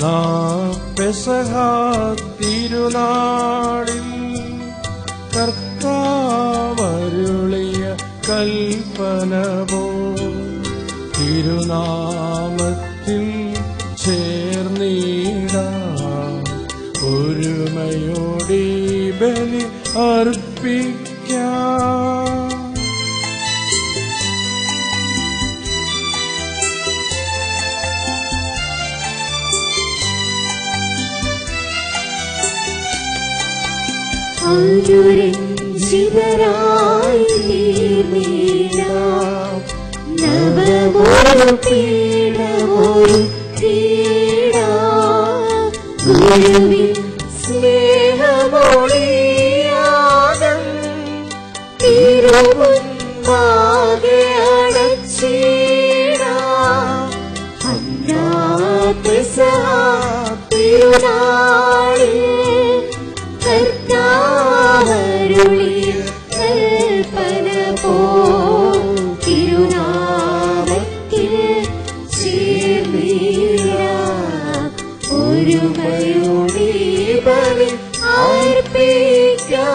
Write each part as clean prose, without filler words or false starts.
പെസഹ തിരുനാളിൽ കർത്താവരുളിയ കൽപ്പന പോ തിരുനാമത്തിൽ ചേർന്നിടാം, ഒരുമയോടെ ബലി അർപ്പിക്കാം. അനുരഞ്ജിതരായി തീർന്നിടാം, നവമൊരു പീഠമൊരുക്കിടാം. ഗുരുവിൻ സ്നേഹമൊളിയാകം തിരുമുൻപാകെ അടച്ചിടാം. അന്നാ പെസഹ തിരുനാളിൽ കർത്താവരുളിയ കൽപ്പന പോൽ തിരുനാമത്തിൽ ചേർന്നിടാം, ഒരുമയോടെ ബലി അർപ്പിക്കാം.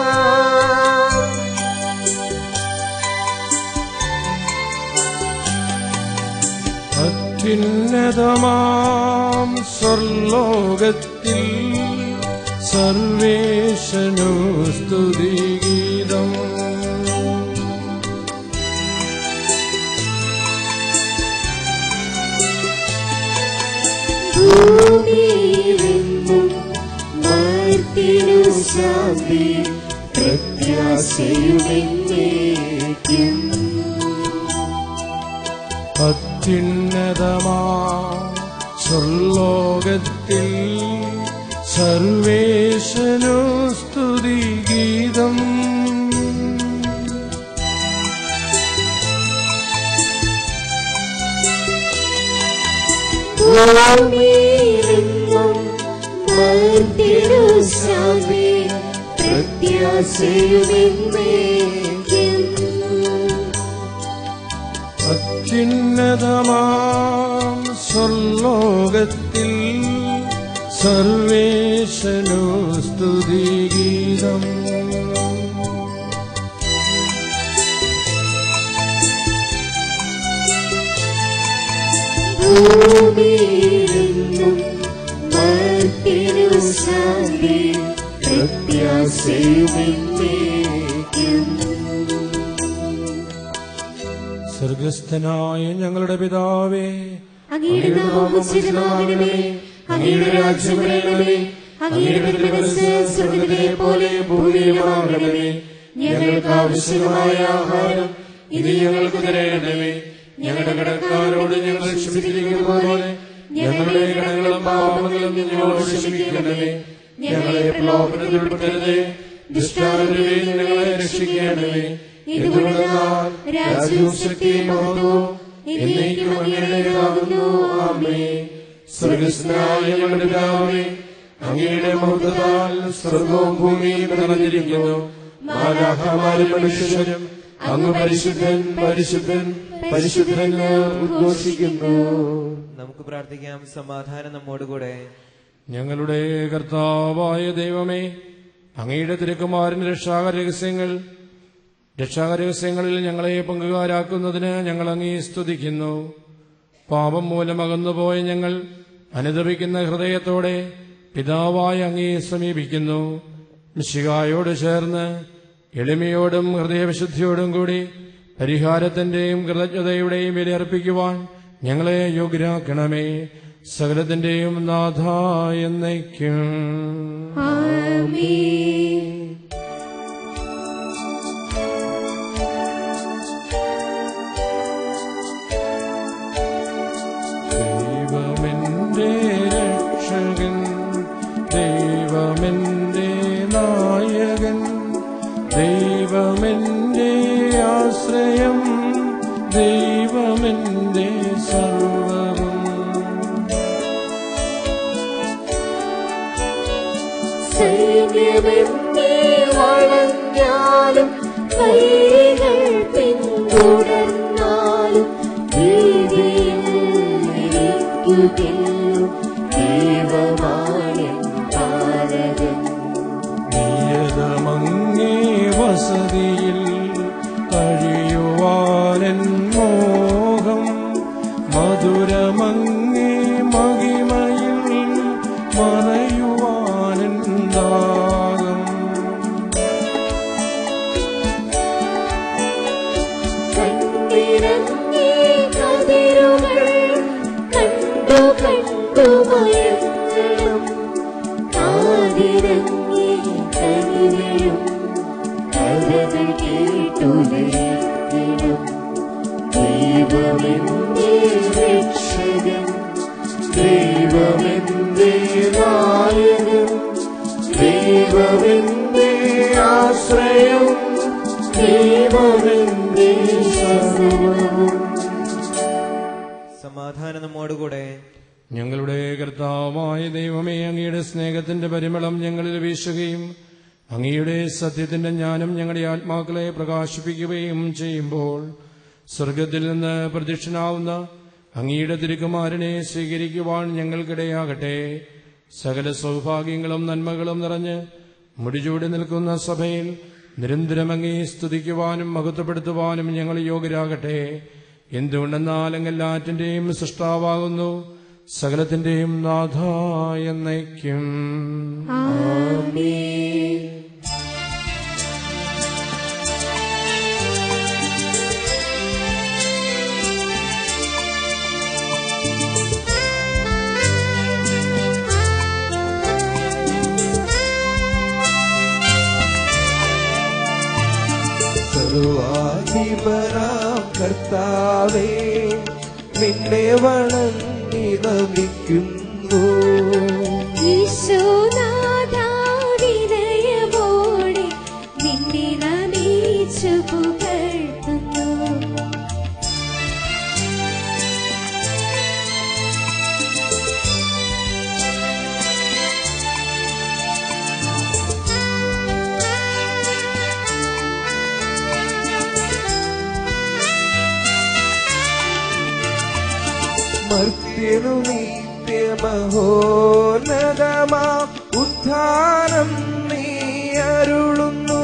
അത്യുന്നതമാം സ്വർലോകത്തിൽ സർവേശനു സ്തുതിഗീതം. ഭൂമിയിലെങ്ങും മർത്യനു ശാന്തി പ്രത്യാശയുമെന്നേക്കും. അത്യുന്നതമാം സ്വർലോകത്തിൽ സർവേശനു സ്തുതിഗീതം. ഭൂമിയിലെങ്ങും മർത്യനു ശാന്തി പ്രത്യാശയുമെന്നേക്കും. അത്യുന്നതമാം സ്വർലോകത്തിൽ സർവേശനു സ്തുതിഗീതം. ഭൂമിയിലെങ്ങും മർത്യനു ശാന്തി പ്രത്യാശയുമെന്നേക്കും. സ്വർഗസ്ഥനായ ഞങ്ങളുടെ പിതാവേ, അങ്ങയുടെ നാമം പൂജിതമാകണമേ, അങ്ങയുടെ രാജ്യം വരണമേ, അങ്ങയുടെ തിരുമനസ്സ് സ്വർഗ്ഗത്തിലെ പോലെ ഭൂമിയിലുമാകണമേ. ഞങ്ങൾക്ക് ആവശ്യമായ ആഹാരം ഇനി ഞങ്ങൾക്ക് തരണമേ. ഞങ്ങളുടെ കടക്കാരോട് ഞങ്ങൾ ക്ഷമിച്ചിരിക്കുന്നത് പോലെ ഞങ്ങളുടെ കടങ്ങളും പാപങ്ങളും ഞങ്ങളോട് ക്ഷമിക്കണമേ. ഞങ്ങളെ പ്രലോഭനത്തിൽ ഉൾപ്പെടുത്തരുതേ, ദുഷ്ടാരൂപേ ഞങ്ങളെ രക്ഷിക്കണമേ. ഇതുകൊണ്ടെന്നാൽ രാജ്യവും ശക്തിയും മഹത്വവും എന്നേക്കും അങ്ങയുടേതാകുന്നു. ആമേൻ. സ്വർഗ്ഗസ്ഥനായ ഞങ്ങളുടെ പിതാവേ, അങ്ങയുടെ മഹത്വത്താൽ സ്വർഗ്ഗവും ഭൂമിയും നിറഞ്ഞിരിക്കുന്നു. മാലാഖമാരും മനുഷ്യരും അങ്ങ് പരിശുദ്ധൻ പരിശുദ്ധൻ പരിശുദ്ധൻ എന്ന് ഉദ്ഘോഷിക്കുന്നു. നമുക്ക് പ്രാർത്ഥിക്കാം. സമാധാനം നമ്മോടുകൂടെ. ഞങ്ങളുടെ കർത്താവായ ദൈവമേ, അങ്ങയുടെ തിരുക്കുമാരന്റെ രക്ഷാകരഹസ്യങ്ങളിൽ ഞങ്ങളെ പങ്കുകാരാക്കുന്നതിന് ഞങ്ങൾ അങ്ങേ സ്തുതിക്കുന്നു. പാപം മൂലമകന്നുപോയ ഞങ്ങൾ അനുതപിക്കുന്ന ഹൃദയത്തോടെ പിതാവായ അങ്ങേ സമീപിക്കുന്നു. മിശിഹായോട് ചേർന്ന് എളിമയോടും ഹൃദയവിശുദ്ധിയോടും കൂടി പരിഹാരത്തിന്റെയും കൃതജ്ഞതയുടെയും ബലിയർപ്പിക്കുവാൻ ഞങ്ങളെ യോഗ്യരാക്കണമേ. സകലത്തിന്റെയും നാഥ എന്നേക്കും. ആമേൻ. ദൈവമെന്റെ രക്ഷകൻ, ദൈവമെന്റെ നായകൻ, ദൈവമെന്റെ ആശ്രയം, ദൈവമെന്റെ സർവ്വവും. സൈന്യമെന്നെ വളഞ്ഞാലും വൈരികൾ പിന്തുടർന്നാലും ഭീതിയിൽ ഇരിക്കുകയും ദൈവം കാതിരങ്ങി കതിരുകൾ കണ്ടു കണ്ടു മയങ്ങണം. കാതിരങ്ങി കനിവയും കഥകൾ കേട്ടുലയിക്കണം. ദൈവമെന്റെ രക്ഷകൻ, ദൈവമെന്റെ നായകൻ, ദൈവമെന്റെ ആശ്രയം, ദൈവമെന്റെ സർവ്വവും. സമാധാനം നമ്മോടുകൂടെ. ഞങ്ങളുടെ കർത്താവായ ദൈവമേ, അങ്ങയുടെ സ്നേഹത്തിന്റെ പരിമളം ഞങ്ങളിൽ വീശുകയും അങ്ങയുടെ സത്യത്തിന്റെ ജ്ഞാനം ഞങ്ങളുടെ ആത്മാക്കളെ പ്രകാശിപ്പിക്കുകയും ചെയ്യുമ്പോൾ സ്വർഗത്തിൽ നിന്ന് പ്രത്യക്ഷനാവുന്ന അങ്ങയുടെ തിരുക്കുമാരനെ സ്വീകരിക്കുവാൻ ഞങ്ങൾക്കിടയാകട്ടെ. സകല സൗഭാഗ്യങ്ങളും നന്മകളും നിറഞ്ഞ് മുടിചൂടി നിൽക്കുന്ന സഭയിൽ നിരന്തരം അങ്ങേ സ്തുതിക്കുവാനും മഹത്വപ്പെടുത്തുവാനും ഞങ്ങൾ യോഗ്യരാകട്ടെ. എന്തുകൊണ്ടെന്നാൽ അങ്ങെല്ലാറ്റിന്റെയും സൃഷ്ടാവാകുന്നു, സകലത്തിന്റെയും നാഥ എന്നേക്കും. സർവാധിപനാം കർത്താവേ, നിന്നെ വണങ്ങി നമിക്കുന്നു. ഈശോനാഥാ വിനയമോടെ നിന്നെ നമിച്ചു പുകഴ്ത്തുന്നു. മർത്യനു നിത്യമഹോന്നതമാം ഉദ്ധാനം നീ അരുളുന്നു.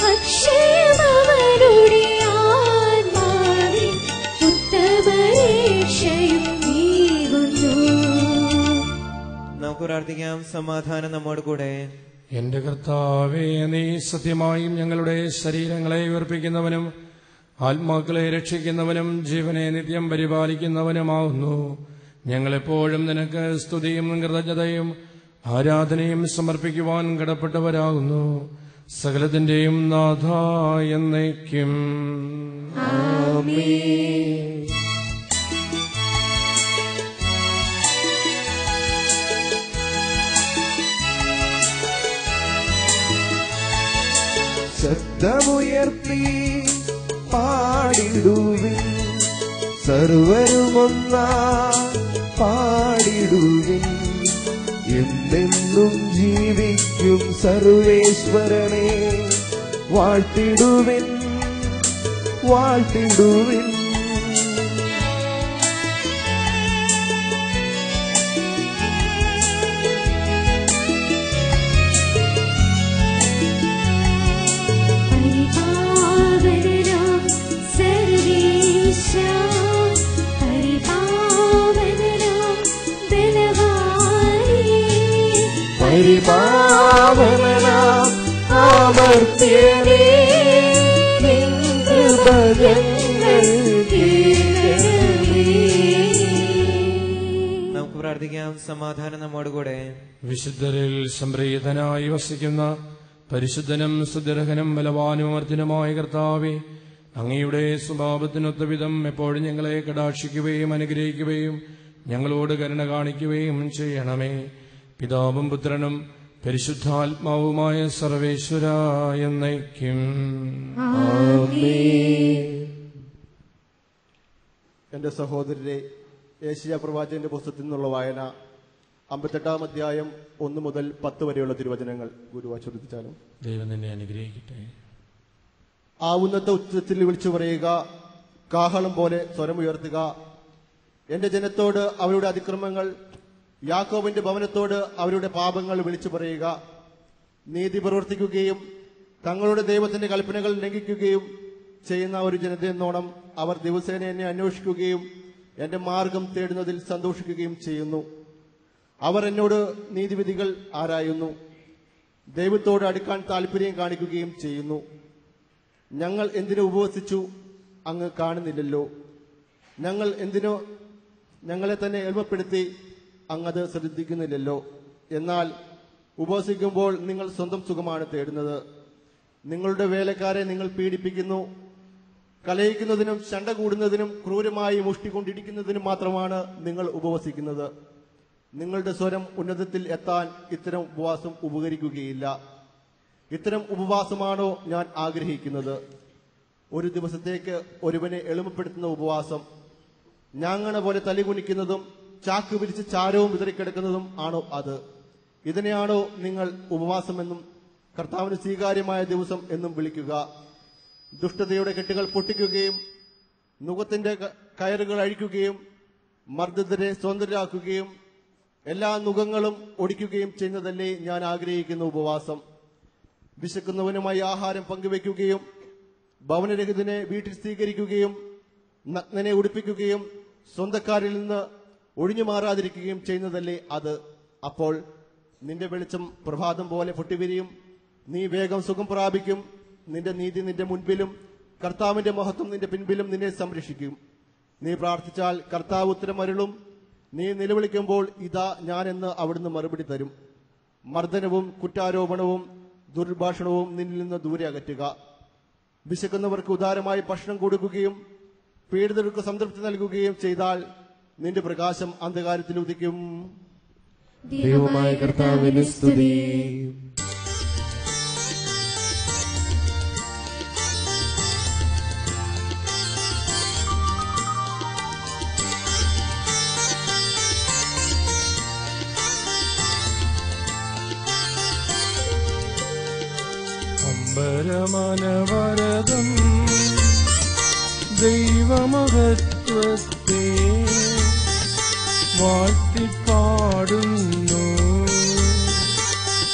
അക്ഷയമവരുടെ ആത്മാവിൽ ഉത്തമരക്ഷയും നീകുന്നു. നമുക്ക് പ്രാർത്ഥിക്കാം. സമാധാനം നമ്മോടുകൂടെ. എന്റെ കർത്താവേ, നീ സത്യമായും ഞങ്ങളുടെ ശരീരങ്ങളെ ഉയർപ്പിക്കുന്നവനും ആത്മാക്കളെ രക്ഷിക്കുന്നവനും ജീവനെ നിത്യം പരിപാലിക്കുന്നവനുമാവുന്നു. ഞങ്ങളെപ്പോഴും നിനക്ക് സ്തുതിയും കൃതജ്ഞതയും ആരാധനയും സമർപ്പിക്കുവാൻ കടപ്പെട്ടവരാകുന്നു. സകലത്തിന്റെയും നാഥ എന്നേക്കും. ആമേൻ. ശബ്ദമുയർത്തി പാടിടുവിൻ, സർവരുമൊന്നാ പാടിടുവിൻ. എന്നെന്നും ജീവിക്കും സർവേശ്വരനെ വാഴ്ത്തിടുവിൻ, വാഴ്ത്തിടുവിൻ. പരിപാവനാം അമർത്യനേ, നിൻ കൃപകൾ കേൾക്കണമേ. നമുക്ക് പ്രാർത്ഥിക്കാം. സമാധാനം നമ്മോടുകൂടെ. വിശുദ്ധരിൽ സംപ്രീതനായി വസിക്കുന്ന പരിശുദ്ധനും സുദീർഘനും ബലവാനും അമർത്തിനുമായ കർത്താവേ, അങ്ങയുടെ സ്വഭാവത്തിനൊത്ത വിധം എപ്പോഴും ഞങ്ങളെ കടാക്ഷിക്കുകയും അനുഗ്രഹിക്കുകയും ഞങ്ങളോട് കരുണ കാണിക്കുകയും ചെയ്യണമേ. പിതാവും പുത്രനും പരിശുദ്ധാത്മാവുമായ സർവേശ്വര എന്നേക്കും. എൻ്റെ സഹോദരരെ, ഏശയ്യാ പ്രവാചകന്റെ പുസ്തകത്തിൽ നിന്നുള്ള വായന 58-ാം അധ്യായം 1 മുതൽ 10 വരെയുള്ള തിരുവചനങ്ങൾ ഗുരുവാചരിച്ചാലും. ദൈവം നിന്നെ അനുഗ്രഹിക്കട്ടെ. ആവുന്നത്തെ ഉച്ചത്തിൽ വിളിച്ചു പറയുക, കാഹളം പോലെ സ്വരമുയർത്തുക. എന്റെ ജനത്തോട് അവരുടെ അതിക്രമങ്ങൾ, യാക്കോബിന്റെ ഭവനത്തോട് അവരുടെ പാപങ്ങൾ വിളിച്ചു പറയുക. നീതി പ്രവർത്തിക്കുകയും തങ്ങളുടെ ദൈവത്തിന്റെ കൽപ്പനകൾ ലംഘിക്കുകയും ചെയ്യുന്ന ഒരു ജനതയെന്നോണം അവർ ദിവസേന എന്നെ അന്വേഷിക്കുകയും എന്റെ മാർഗം തേടുന്നതിൽ സന്തോഷിക്കുകയും ചെയ്യുന്നു. അവർ എന്നോട് നീതിവിധികൾ ആരായുന്നു, ദൈവത്തോട് അടുക്കാൻ താല്പര്യം കാണിക്കുകയും ചെയ്യുന്നു. ഞങ്ങൾ എന്തിനു ഉപവസിച്ചു, അങ്ങ് കാണുന്നില്ലല്ലോ. ഞങ്ങൾ എന്തിനോ ഞങ്ങളെ തന്നെ എളിമപ്പെടുത്തി അങ്ങത് ശ്രദ്ധിക്കുന്നില്ലല്ലോ. എന്നാൽ ഉപവസിക്കുമ്പോൾ നിങ്ങൾ സ്വന്തം സുഖമാണ് തേടുന്നത്. നിങ്ങളുടെ വേലക്കാരെ നിങ്ങൾ പീഡിപ്പിക്കുന്നു. കലയിക്കുന്നതിനും ശണ്ട കൂടുന്നതിനും ക്രൂരമായി മുഷ്ടികൊണ്ടിരിക്കുന്നതിനും മാത്രമാണ് നിങ്ങൾ ഉപവസിക്കുന്നത്. നിങ്ങളുടെ സ്വരം ഉന്നതത്തിൽ എത്താൻ ഇത്തരം ഉപവാസം ഉപകരിക്കുകയില്ല. ഇത്തരം ഉപവാസമാണോ ഞാൻ ആഗ്രഹിക്കുന്നത്? ഒരു ദിവസത്തേക്ക് ഒരുവനെ എളിമപ്പെടുത്തുന്ന ഉപവാസം, ഞാങ്ങണ പോലെ തലികുനിക്കുന്നതും ചാക്ക് പിരിച്ച് ചാരവും വിതറിക്കിടക്കുന്നതും ആണോ അത്? ഇതിനെയാണോ നിങ്ങൾ ഉപവാസമെന്നും കർത്താവിന് സ്വീകാര്യമായ ദിവസം എന്നും വിളിക്കുക? ദുഷ്ടതയുടെ കെട്ടുകൾ പൊട്ടിക്കുകയും നുകത്തിന്റെ കയറുകൾ അഴിക്കുകയും മർദ്ദിതരെ സ്വതന്ത്രരാക്കുകയും എല്ലാ നുകങ്ങളും ഒടിക്കുകയും ചെയ്യുന്നതല്ലേ ഞാൻ ആഗ്രഹിക്കുന്ന ഉപവാസം? വിശക്കുന്നവനുമായി ആഹാരം പങ്കുവെക്കുകയും ഭവനരഹിതനെ വീട്ടിൽ സ്വീകരിക്കുകയും നഗ്നനെ ഉടുപ്പിക്കുകയും സ്വന്തക്കാരിൽ നിന്ന് ഒഴിഞ്ഞു മാറാതിരിക്കുകയും ചെയ്യുന്നതല്ലേ അത്? അപ്പോൾ നിന്റെ വെളിച്ചം പ്രഭാതം പോലെ പൊട്ടിവിരിയും. നീ വേഗം സുഖം പ്രാപിക്കും. നിന്റെ നീതി നിന്റെ മുൻപിലും കർത്താവിന്റെ മഹത്വം നിന്റെ പിൻപിലും നിന്നെ സംരക്ഷിക്കും. നീ പ്രാർത്ഥിച്ചാൽ കർത്താവ് ഉത്തരമരുളും. നീ നിലവിളിക്കുമ്പോൾ ഇതാ ഞാനെന്ന് അവിടുന്ന് മറുപടി തരും. മർദ്ദനവും കുറ്റാരോപണവും ദുർഭാഷണവും നിന്നിൽ നിന്ന് ദൂരെ അകറ്റുക. വിശക്കുന്നവർക്ക് ഉദാരമായി ഭക്ഷണം കൊടുക്കുകയും പീഡിതർക്ക് സംതൃപ്തി നൽകുകയും ചെയ്താൽ നിന്റെ പ്രകാശം അന്ധകാരത്തിൽ ഉദിക്കും. ദൈവമായ കർത്താവിന് സ്തുതി. അമ്പരമനവരതം ദൈവമഹത്വത്തെ വാഴ്ത്തിപ്പാടുന്നു.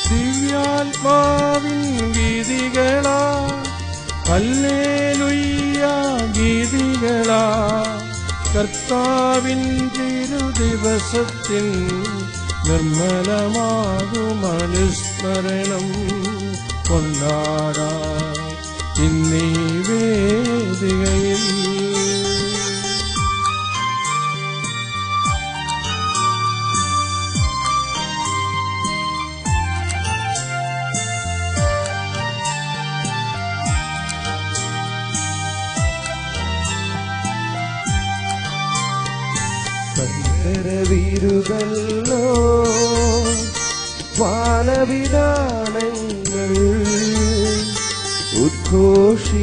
ദിവ്യാത്മാവിൻ ഗീതികളാ ഹല്ലേലൂയ ഗീതികളാ. കർത്താവിൻ തിരുദിവസത്തിൽ നിർമ്മലമാകും അനുസ്മരണം കൊണ്ടാടാം ഇന്നീ വേദികയിൽ. വീരുതല്ലോ വാനവിധാനങ്ങൾ ഉദ്ഘോഷിക്കുന്നു.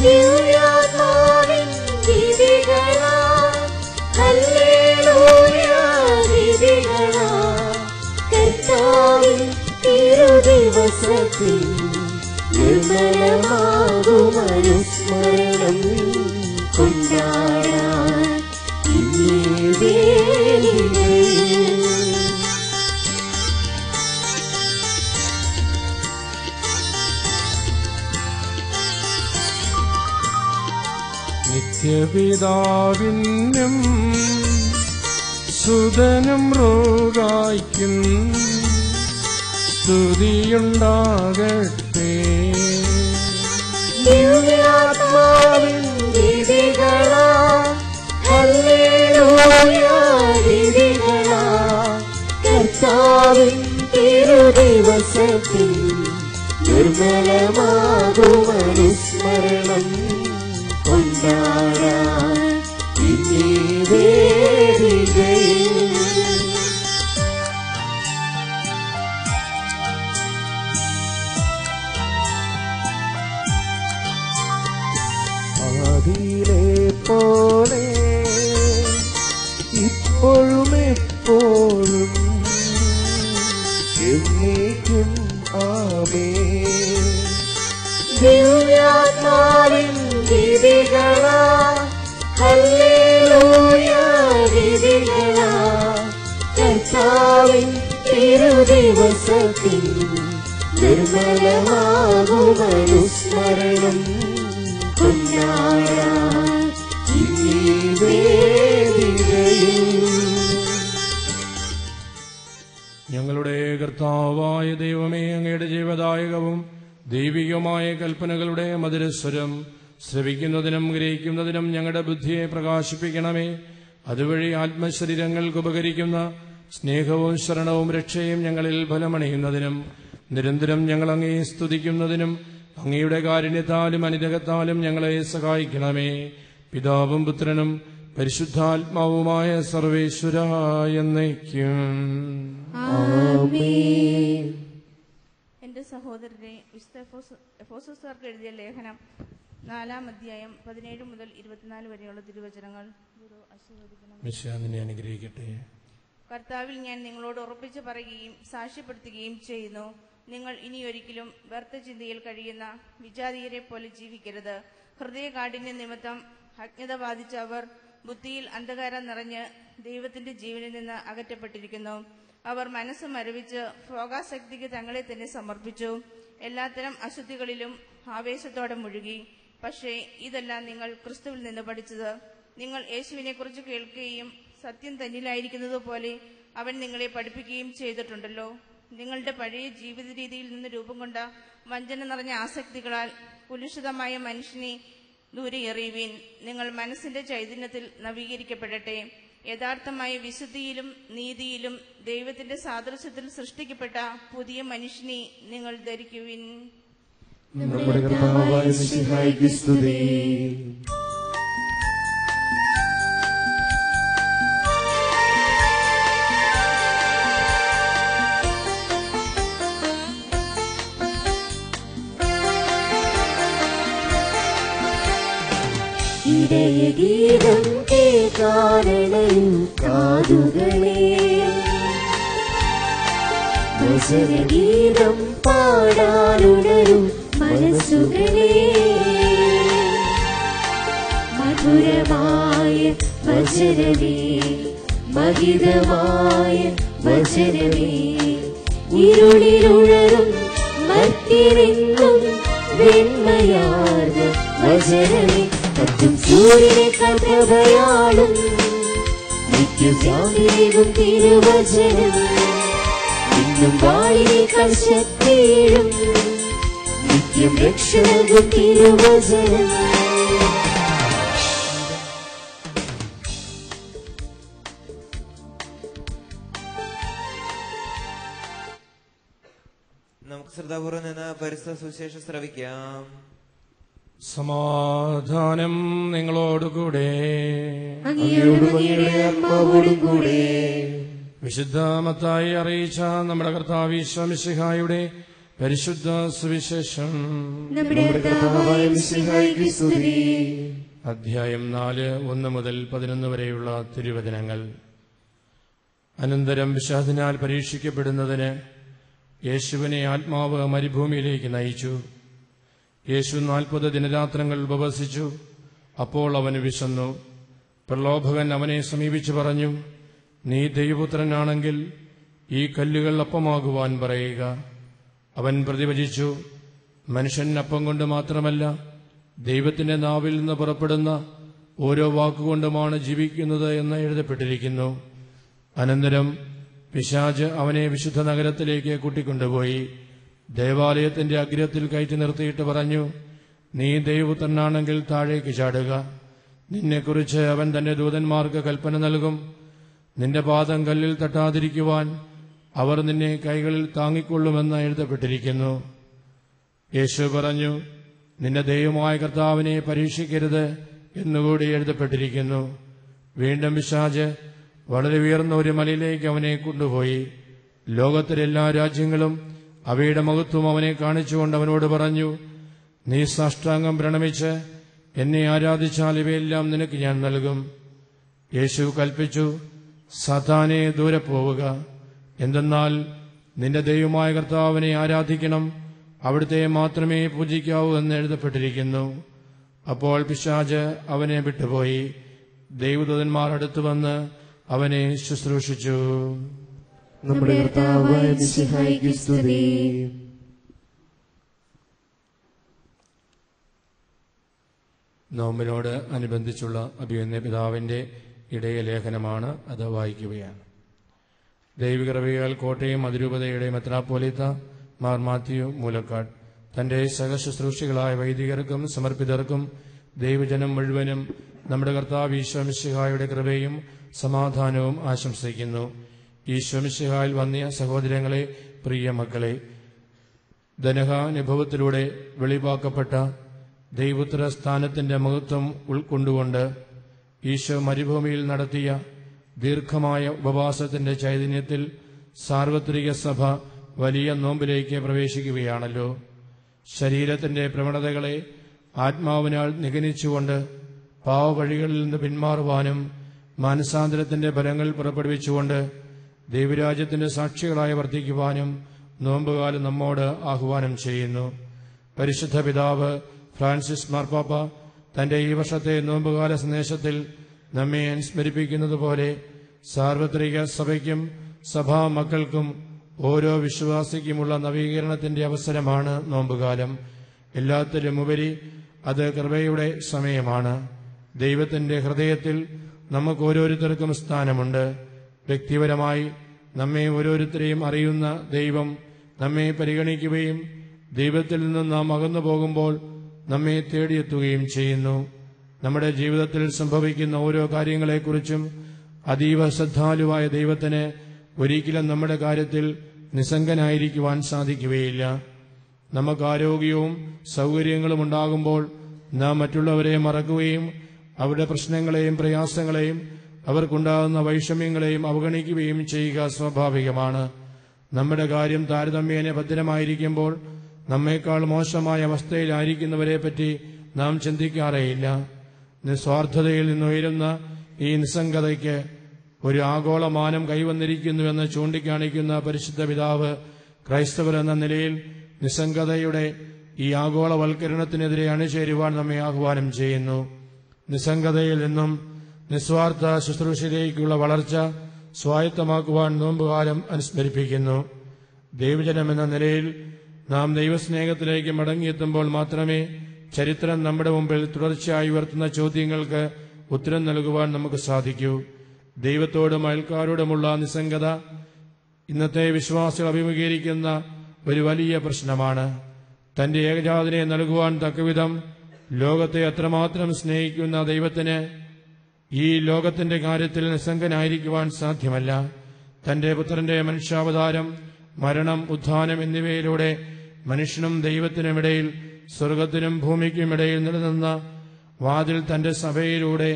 ദിവ്യാത്മാവിൻ ഗീതികളാ ഹല്ലേലൂയ ഗീതികളാ. കർത്താവിൻ തിരുദിവസത്തിൽ നിർമ്മലമാകും അനുസ്മരണം കൊണ്ടാടാം ഇന്നീ വേദികയിൽ. നിത്യപിതാവിനും സുതനും റോഗായ്ക്കും സ്തുതിയുണ്ടാകട്ടെ. ദിവ്യാത്മാവിൻ ഗീതികളാ ഹല്ലേലൂയ ഗീതികളാ. കർത്താവിൻ തിരുദിവസത്തിൽ നിർമ്മലമാകും അനുസ്മരണം കൊണ്ടാടാം ഇന്നീ വേദികയിൽ. ആദിയിലെ പോലെ ഇപ്പോഴും എപ്പോഴും എന്നേക്കും ആമേൻ. ദിവ്യാത്മാവിൻ ഗീതികളാ ഹല്ലേലൂയ ഗീതികളാ. കർത്താവിൻ തിരുദിവസത്തിൽ നിർമ്മലമാകും അനുസ്മരണം കൊണ്ടാടാം ഇന്നീ വേദികയിൽ. ഞങ്ങളുടെ കർത്താവായ ദൈവമേ, അങ്ങയുടെ ജീവദായകവും ദൈവികമായ കൽപ്പനകളുടെ മധുരസ്വരം ശ്രവിക്കുന്നതിനും ഗ്രഹിക്കുന്നതിനും ഞങ്ങളുടെ ബുദ്ധിയെ പ്രകാശിപ്പിക്കണമേ. അതുവഴി ആത്മശരീരങ്ങൾക്ക് ഉപകരിക്കുന്ന സ്നേഹവും ശരണവും രക്ഷയും ഞങ്ങളിൽ ഫലമണിയുന്നതിനും നിരന്തരം ഞങ്ങൾ അങ്ങയെ സ്തുതിക്കുന്നതിനും അങ്ങയുടെ കാരുണ്യത്താലും അനുഗ്രഹത്താലും ഞങ്ങളെ സഹായിക്കണമേ. പിതാവും പുത്രനും പരിശുദ്ധാത്മാവുമായ സർവേശ്വരായ എന്നേക്കും. എന്റെ സഹോദരരെ, വിശുദ്ധ എഫെസോസ്യർക്ക് എഴുതിയ ലേഖനം 4-ാം അധ്യായം 17 മുതൽ 24 വരെയുള്ള തിരുവചനങ്ങൾ ഗുരു ആശീർവദിക്കണം. നിന്നെ അനുഗ്രഹിക്കട്ടെ. കർത്താവിൽ ഞാൻ നിങ്ങളോട് ഉറപ്പിച്ചു പറയുകയും സാക്ഷ്യപ്പെടുത്തുകയും ചെയ്യുന്നു, നിങ്ങൾ ഇനിയൊരിക്കലും വ്യർത്ഥ ചിന്തയിൽ കഴിയുന്ന വിജാതീയരെ പോലെ ജീവിക്കരുത്. ഹൃദയകാഠിന്യ നിമിത്തം അജ്ഞത ബാധിച്ച അവർ ബുദ്ധിയിൽ അന്ധകാരം നിറഞ്ഞ് ദൈവത്തിന്റെ ജീവനിൽ നിന്ന് അകറ്റപ്പെട്ടിരിക്കുന്നു. അവർ മനസ്സ് മരവിച്ച് ഭോഗാസക്തിക്ക് തങ്ങളെ തന്നെ സമർപ്പിച്ചു. എല്ലാത്തരം അശുദ്ധികളിലും ആവേശത്തോടെ മുഴുകി. പക്ഷേ ഇതെല്ലാം നിങ്ങൾ ക്രിസ്തുവിൽ നിന്ന് പഠിച്ചത്. നിങ്ങൾ യേശുവിനെ കുറിച്ച് കേൾക്കുകയും സത്യം തന്നിലായിരിക്കുന്നത് പോലെ അവൻ നിങ്ങളെ പഠിപ്പിക്കുകയും ചെയ്തിട്ടുണ്ടല്ലോ. നിങ്ങളുടെ പഴയ ജീവിത രീതിയിൽ നിന്ന് രൂപം കൊണ്ട വഞ്ചന നിറഞ്ഞ ആസക്തികളാൽ കുലുഷിതമായ മനുഷ്യനെ ദൂരെ എറിയുവിൻ. നിങ്ങൾ മനസ്സിന്റെ ചൈതന്യത്തിൽ നവീകരിക്കപ്പെടട്ടെ. യഥാർത്ഥമായ വിശുദ്ധിയിലും നീതിയിലും ദൈവത്തിന്റെ സാദൃശ്യത്തിൽ സൃഷ്ടിക്കപ്പെട്ട പുതിയ മനുഷ്യനെ നിങ്ങൾ ധരിക്കുവിൻ. നമ്മുടെ കർത്താവായ മിശിഹായ്ക്ക് സ്തുതി. ഇടയഗീതം കേൾക്കാനണയും കാതുകളെ, വചനഗീതം പാടാനുണരും മനസ്സുകളെ, മധുരമായ വചനമേ, മഹിതമായ വചനമേ, ഇരുളിലുണരും മർത്യരെങ്ങും വെണ്മയാർന്ന വചനമേ, കത്തും സൂര്യനേക്കാൾ പ്രഭയാളും നിത്യശാന്തിയേകും തിരുവചനം, ഇന്നും വാളിനേക്കാൾ ശക്തിയേഴും നിത്യം രക്ഷ നൽകും തിരുവചനം. നമുക്ക് ശ്രദ്ധാപൂർവ്വം നിന്ന് പരിശുദ്ധ സുവിശേഷം ശ്രവിക്കാം. സമാധാനം നിങ്ങളോടുകൂടെ. വിശുദ്ധ മത്തായി അറിയിച്ച നമ്മുടെ കർത്താവ് ഈശോ മിശിഹായുടെ പരിശുദ്ധ സുവിശേഷം. അധ്യായം 4 1 മുതൽ 11 വരെയുള്ള തിരുവചനങ്ങൾ. അനന്തരം പിശാചിനാൽ പരീക്ഷിക്കപ്പെടുന്നതിന് യേശുവിനെ ആത്മാവ് മരുഭൂമിയിലേക്ക് നയിച്ചു. യേശു 40 ദിനരാത്രങ്ങൾ ഉപവസിച്ചു. അപ്പോൾ അവന് വിശന്നു. പ്രലോഭകൻ അവനെ സമീപിച്ചു പറഞ്ഞു, നീ ദൈവപുത്രനാണെങ്കിൽ ഈ കല്ലുകൾ അപ്പമാകുവാൻ പറയുക. അവൻ പ്രതിവചിച്ചു, മനുഷ്യൻ അപ്പം കൊണ്ട് മാത്രമല്ല ദൈവത്തിന്റെ നാവിൽ നിന്ന് പുറപ്പെടുന്ന ഓരോ വാക്കുകൊണ്ടുമാണ് ജീവിക്കുന്നത് എന്ന് എഴുതപ്പെട്ടിരിക്കുന്നു. അനന്തരം പിശാച് അവനെ വിശുദ്ധ നഗരത്തിലേക്ക് കൂട്ടിക്കൊണ്ടുപോയി ദേവാലയത്തിന്റെ അഗ്രത്തിൽ കയറ്റി നിർത്തിയിട്ട് പറഞ്ഞു, നീ ദൈവപുത്രനാണെങ്കിൽ താഴേക്ക് ചാടുക. നിന്നെക്കുറിച്ച് അവൻ തന്റെ ദൂതന്മാർക്ക് കൽപ്പന നൽകും. നിന്റെ പാദം കല്ലിൽ തട്ടാതിരിക്കുവാൻ അവർ നിന്നെ കൈകളിൽ താങ്ങിക്കൊള്ളുമെന്ന് എഴുതപ്പെട്ടിരിക്കുന്നു. യേശു പറഞ്ഞു, നിന്റെ ദൈവമായ കർത്താവിനെ പരീക്ഷിക്കരുത് എന്നുകൂടി എഴുതപ്പെട്ടിരിക്കുന്നു. വീണ്ടും പിശാച് വളരെ ഉയർന്ന ഒരു മലയിലേക്ക് അവനെ കൊണ്ടുപോയി ലോകത്തിലെ എല്ലാ രാജ്യങ്ങളും അവയുടെ മഹത്വം അവനെ കാണിച്ചുകൊണ്ട് അവനോട് പറഞ്ഞു, നീ സാഷ്ടാംഗം പ്രണമിച്ച് എന്നെ ആരാധിച്ചാൽ ഇവയെല്ലാം നിനക്ക് ഞാൻ നൽകും. യേശു കൽപ്പിച്ചു, സാത്താനെ ദൂരെ പോവുക. എന്തെന്നാൽ നിന്റെ ദൈവമായ കർത്താവിനെ ആരാധിക്കണം, അവിടുത്തെ മാത്രമേ പൂജിക്കാവൂ എന്ന് എഴുതപ്പെട്ടിരിക്കുന്നു. അപ്പോൾ പിശാച് അവനെ വിട്ടുപോയി. ദൈവദൂതന്മാർ അടുത്തു വന്ന് അവനെ ശുശ്രൂഷിച്ചു. നമ്മുടെ കർത്താവായ മിശിഹായ്ക്ക് സ്തുതി. നോമ്പിനോട് അനുബന്ധിച്ചുള്ള അഭിമന്യ പിതാവിന്റെ ഇടയ ലേഖനമാണ്. അത് വായിക്കുകയാണ്. ദൈവിക കൃപയാൽ കോട്ടയം അതിരൂപതയുടെ മെത്രാപ്പോലീത്ത മാർ മാത്യു മൂലക്കാട് തന്റെ സഹശുശ്രൂഷികളായ വൈദികർക്കും സമർപ്പിതർക്കും ദൈവജനം മുഴുവനും നമ്മുടെ കർത്താവ് ഈശോ മിശിഹായുടെ കൃപയും സമാധാനവും ആശംസിക്കുന്നു. ഈശോ മിശിഹായിൽ വന്നിയ സഹോദരങ്ങളെ, പ്രിയ മക്കളെ, ധനഹാനുഭവത്തിലൂടെ വെളിവാക്കപ്പെട്ട ദൈവോത്തര സ്ഥാനത്തിന്റെ മഹത്വം ഉൾക്കൊണ്ടുകൊണ്ട് ഈശോ മരുഭൂമിയിൽ നടത്തിയ ദീർഘമായ ഉപവാസത്തിന്റെ ചൈതന്യത്തിൽ സാർവത്രിക സഭ വലിയ നോമ്പിലേക്ക് പ്രവേശിക്കുകയാണല്ലോ. ശരീരത്തിന്റെ പ്രവണതകളെ ആത്മാവിനാൽ നിഗനിച്ചുകൊണ്ട് പാവവഴികളിൽ നിന്ന് പിന്മാറുവാനും മാനസാന്തരത്തിന്റെ ഫലങ്ങൾ പുറപ്പെടുവിച്ചുകൊണ്ട് ദൈവരാജ്യത്തിന്റെ സാക്ഷികളായി വർദ്ധിക്കുവാനും നോമ്പുകാലം നമ്മോട് ആഹ്വാനം ചെയ്യുന്നു. പരിശുദ്ധ പിതാവ് ഫ്രാൻസിസ് മാർപ്പാപ്പ തന്റെ ഈ വർഷത്തെ നോമ്പുകാല സന്ദേശത്തിൽ നമ്മെ അനുസ്മരിപ്പിക്കുന്നത് പോലെ സാർവത്രിക സഭയ്ക്കും സഭാ മക്കൾക്കും ഓരോ വിശ്വാസിക്കുമുള്ള നവീകരണത്തിന്റെ അവസരമാണ് നോമ്പുകാലം. എല്ലാത്തിലുമുപരി അത് കൃപയുടെ സമയമാണ്. ദൈവത്തിന്റെ ഹൃദയത്തിൽ നമുക്ക് ഓരോരുത്തർക്കും സ്ഥാനമുണ്ട്. വ്യക്തിപരമായി നമ്മെ ഓരോരുത്തരെയും അറിയുന്ന ദൈവം നമ്മെ പരിഗണിക്കുകയും ദൈവത്തിൽ നിന്നും നാം അകന്നു പോകുമ്പോൾ നമ്മെ തേടിയെത്തുകയും ചെയ്യുന്നു. നമ്മുടെ ജീവിതത്തിൽ സംഭവിക്കുന്ന ഓരോ കാര്യങ്ങളെക്കുറിച്ചും അതീവ ശ്രദ്ധാലുവായ ദൈവത്തിന് ഒരിക്കലും നമ്മുടെ കാര്യത്തിൽ നിസ്സംഗനായിരിക്കുവാൻ സാധിക്കുകയില്ല. നമുക്ക് ആരോഗ്യവും സൗകര്യങ്ങളും ഉണ്ടാകുമ്പോൾ നാം മറ്റുള്ളവരെ മറക്കുകയും അവരുടെ പ്രശ്നങ്ങളെയും പ്രയാസങ്ങളെയും അവർക്കുണ്ടാകുന്ന വൈഷമ്യങ്ങളെയും അവഗണിക്കുകയും ചെയ്യുക സ്വാഭാവികമാണ്. നമ്മുടെ കാര്യം താരതമ്യേന ഭദ്രമായിരിക്കുമ്പോൾ നമ്മേക്കാൾ മോശമായ അവസ്ഥയിലായിരിക്കുന്നവരെപ്പറ്റി നാം ചിന്തിക്കാറേയില്ല. നിസ്വാർത്ഥതയിൽ നിന്നുയരുന്ന ഈ നിസ്സംഗതയ്ക്ക് ഒരു ആഗോളമാനം കൈവന്നിരിക്കുന്നുവെന്ന് ചൂണ്ടിക്കാണിക്കുന്ന പരിശുദ്ധ പിതാവ് ക്രൈസ്തവർ എന്ന നിലയിൽ നിസ്സംഗതയുടെ ഈ ആഗോളവൽക്കരണത്തിനെതിരെ അണിചേരുവാൻ നമ്മെ ആഹ്വാനം ചെയ്യുന്നു. നിസ്സംഗതയിൽ നിന്നും നിസ്വാർത്ഥ ശുശ്രൂഷയിലേക്കുള്ള വളർച്ച സ്വായത്തമാക്കുവാൻ നോമ്പുകാലം അനുസ്മരിപ്പിക്കുന്നു. ദൈവജനമെന്ന നിലയിൽ നാം ദൈവസ്നേഹത്തിലേക്ക് മടങ്ങിയെത്തുമ്പോൾ മാത്രമേ ചരിത്രം നമ്മുടെ മുമ്പിൽ തുടർച്ചയായി ഉയർത്തുന്ന ചോദ്യങ്ങൾക്ക് ഉത്തരം നൽകുവാൻ നമുക്ക് സാധിക്കൂ. ദൈവത്തോടും അയൽക്കാരോടുമുള്ള നിസ്സംഗത ഇന്നത്തെ വിശ്വാസികൾ അഭിമുഖീകരിക്കുന്ന ഒരു വലിയ പ്രശ്നമാണ്. തന്റെ ഏകജാതനെ നൽകുവാൻ തക്കവിധം ലോകത്തെ അത്രമാത്രം സ്നേഹിക്കുന്ന ദൈവത്തിന് ഈ ലോകത്തിന്റെ കാര്യത്തിൽ നിസ്സംഗനായിരിക്കുവാൻ സാധ്യമല്ല. തന്റെ പുത്രന്റെ മനുഷ്യാവതാരം, മരണം, ഉത്ഥാനം എന്നിവയിലൂടെ മനുഷ്യനും ദൈവത്തിനുമിടയിൽ, സ്വർഗത്തിനും ഭൂമിക്കുമിടയിൽ നിലനിന്ന വാതിൽ തന്റെ സഭയിലൂടെ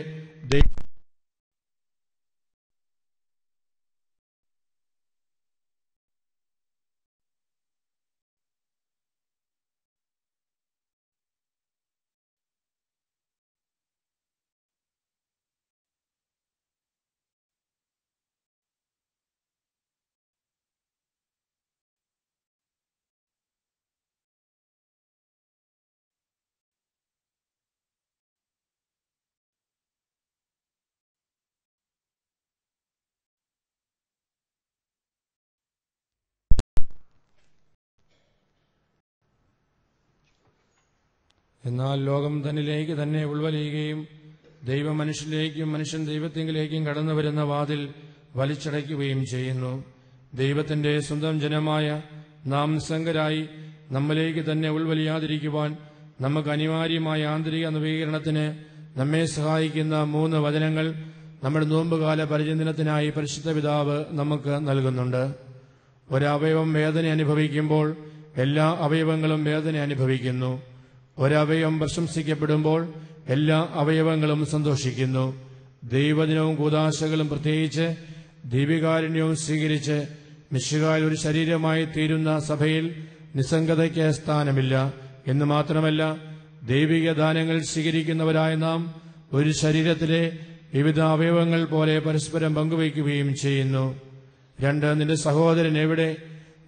എന്നാൽ ലോകം തന്നിലേക്ക് തന്നെ ഉൾവലിയുകയും ദൈവം മനുഷ്യരിലേക്കും മനുഷ്യൻ ദൈവത്തിങ്കിലേക്കും കടന്നു വരുന്ന വാതിൽ വലിച്ചടയ്ക്കുകയും ചെയ്യുന്നു. ദൈവത്തിന്റെ സ്വന്തം ജനമായ നാം നിസ്സംഗരായി നമ്മിലേക്ക് തന്നെ ഉൾവലിയാതിരിക്കുവാൻ നമുക്ക് അനിവാര്യമായ ആന്തരിക നവീകരണത്തിന് നമ്മെ സഹായിക്കുന്ന 3 വചനങ്ങൾ നമ്മുടെ നോമ്പുകാല പരിചിന്തനത്തിനായി പരിശുദ്ധ പിതാവ് നമുക്ക് നൽകുന്നുണ്ട്. ഒരവയവം വേദന അനുഭവിക്കുമ്പോൾ എല്ലാ അവയവങ്ങളും വേദന അനുഭവിക്കുന്നു. ഒരവയവം പ്രശംസിക്കപ്പെടുമ്പോൾ എല്ലാ അവയവങ്ങളും സന്തോഷിക്കുന്നു. ദൈവദിനവും കൂദാശകളും പ്രത്യേകിച്ച് ദീപികാരുണ്യവും സ്വീകരിച്ച് മിശിഹായിൽ ഒരു ശരീരമായി തീരുന്ന സഭയിൽ നിസ്സംഗതയ്ക്ക് സ്ഥാനമില്ല എന്ന് മാത്രമല്ല, ദൈവിക ദാനങ്ങൾ സ്വീകരിക്കുന്നവരായ നാം ഒരു ശരീരത്തിലെ വിവിധ അവയവങ്ങൾ പോലെ പരസ്പരം പങ്കുവയ്ക്കുകയും ചെയ്യുന്നു. 2, നിന്റെ സഹോദരൻ എവിടെ?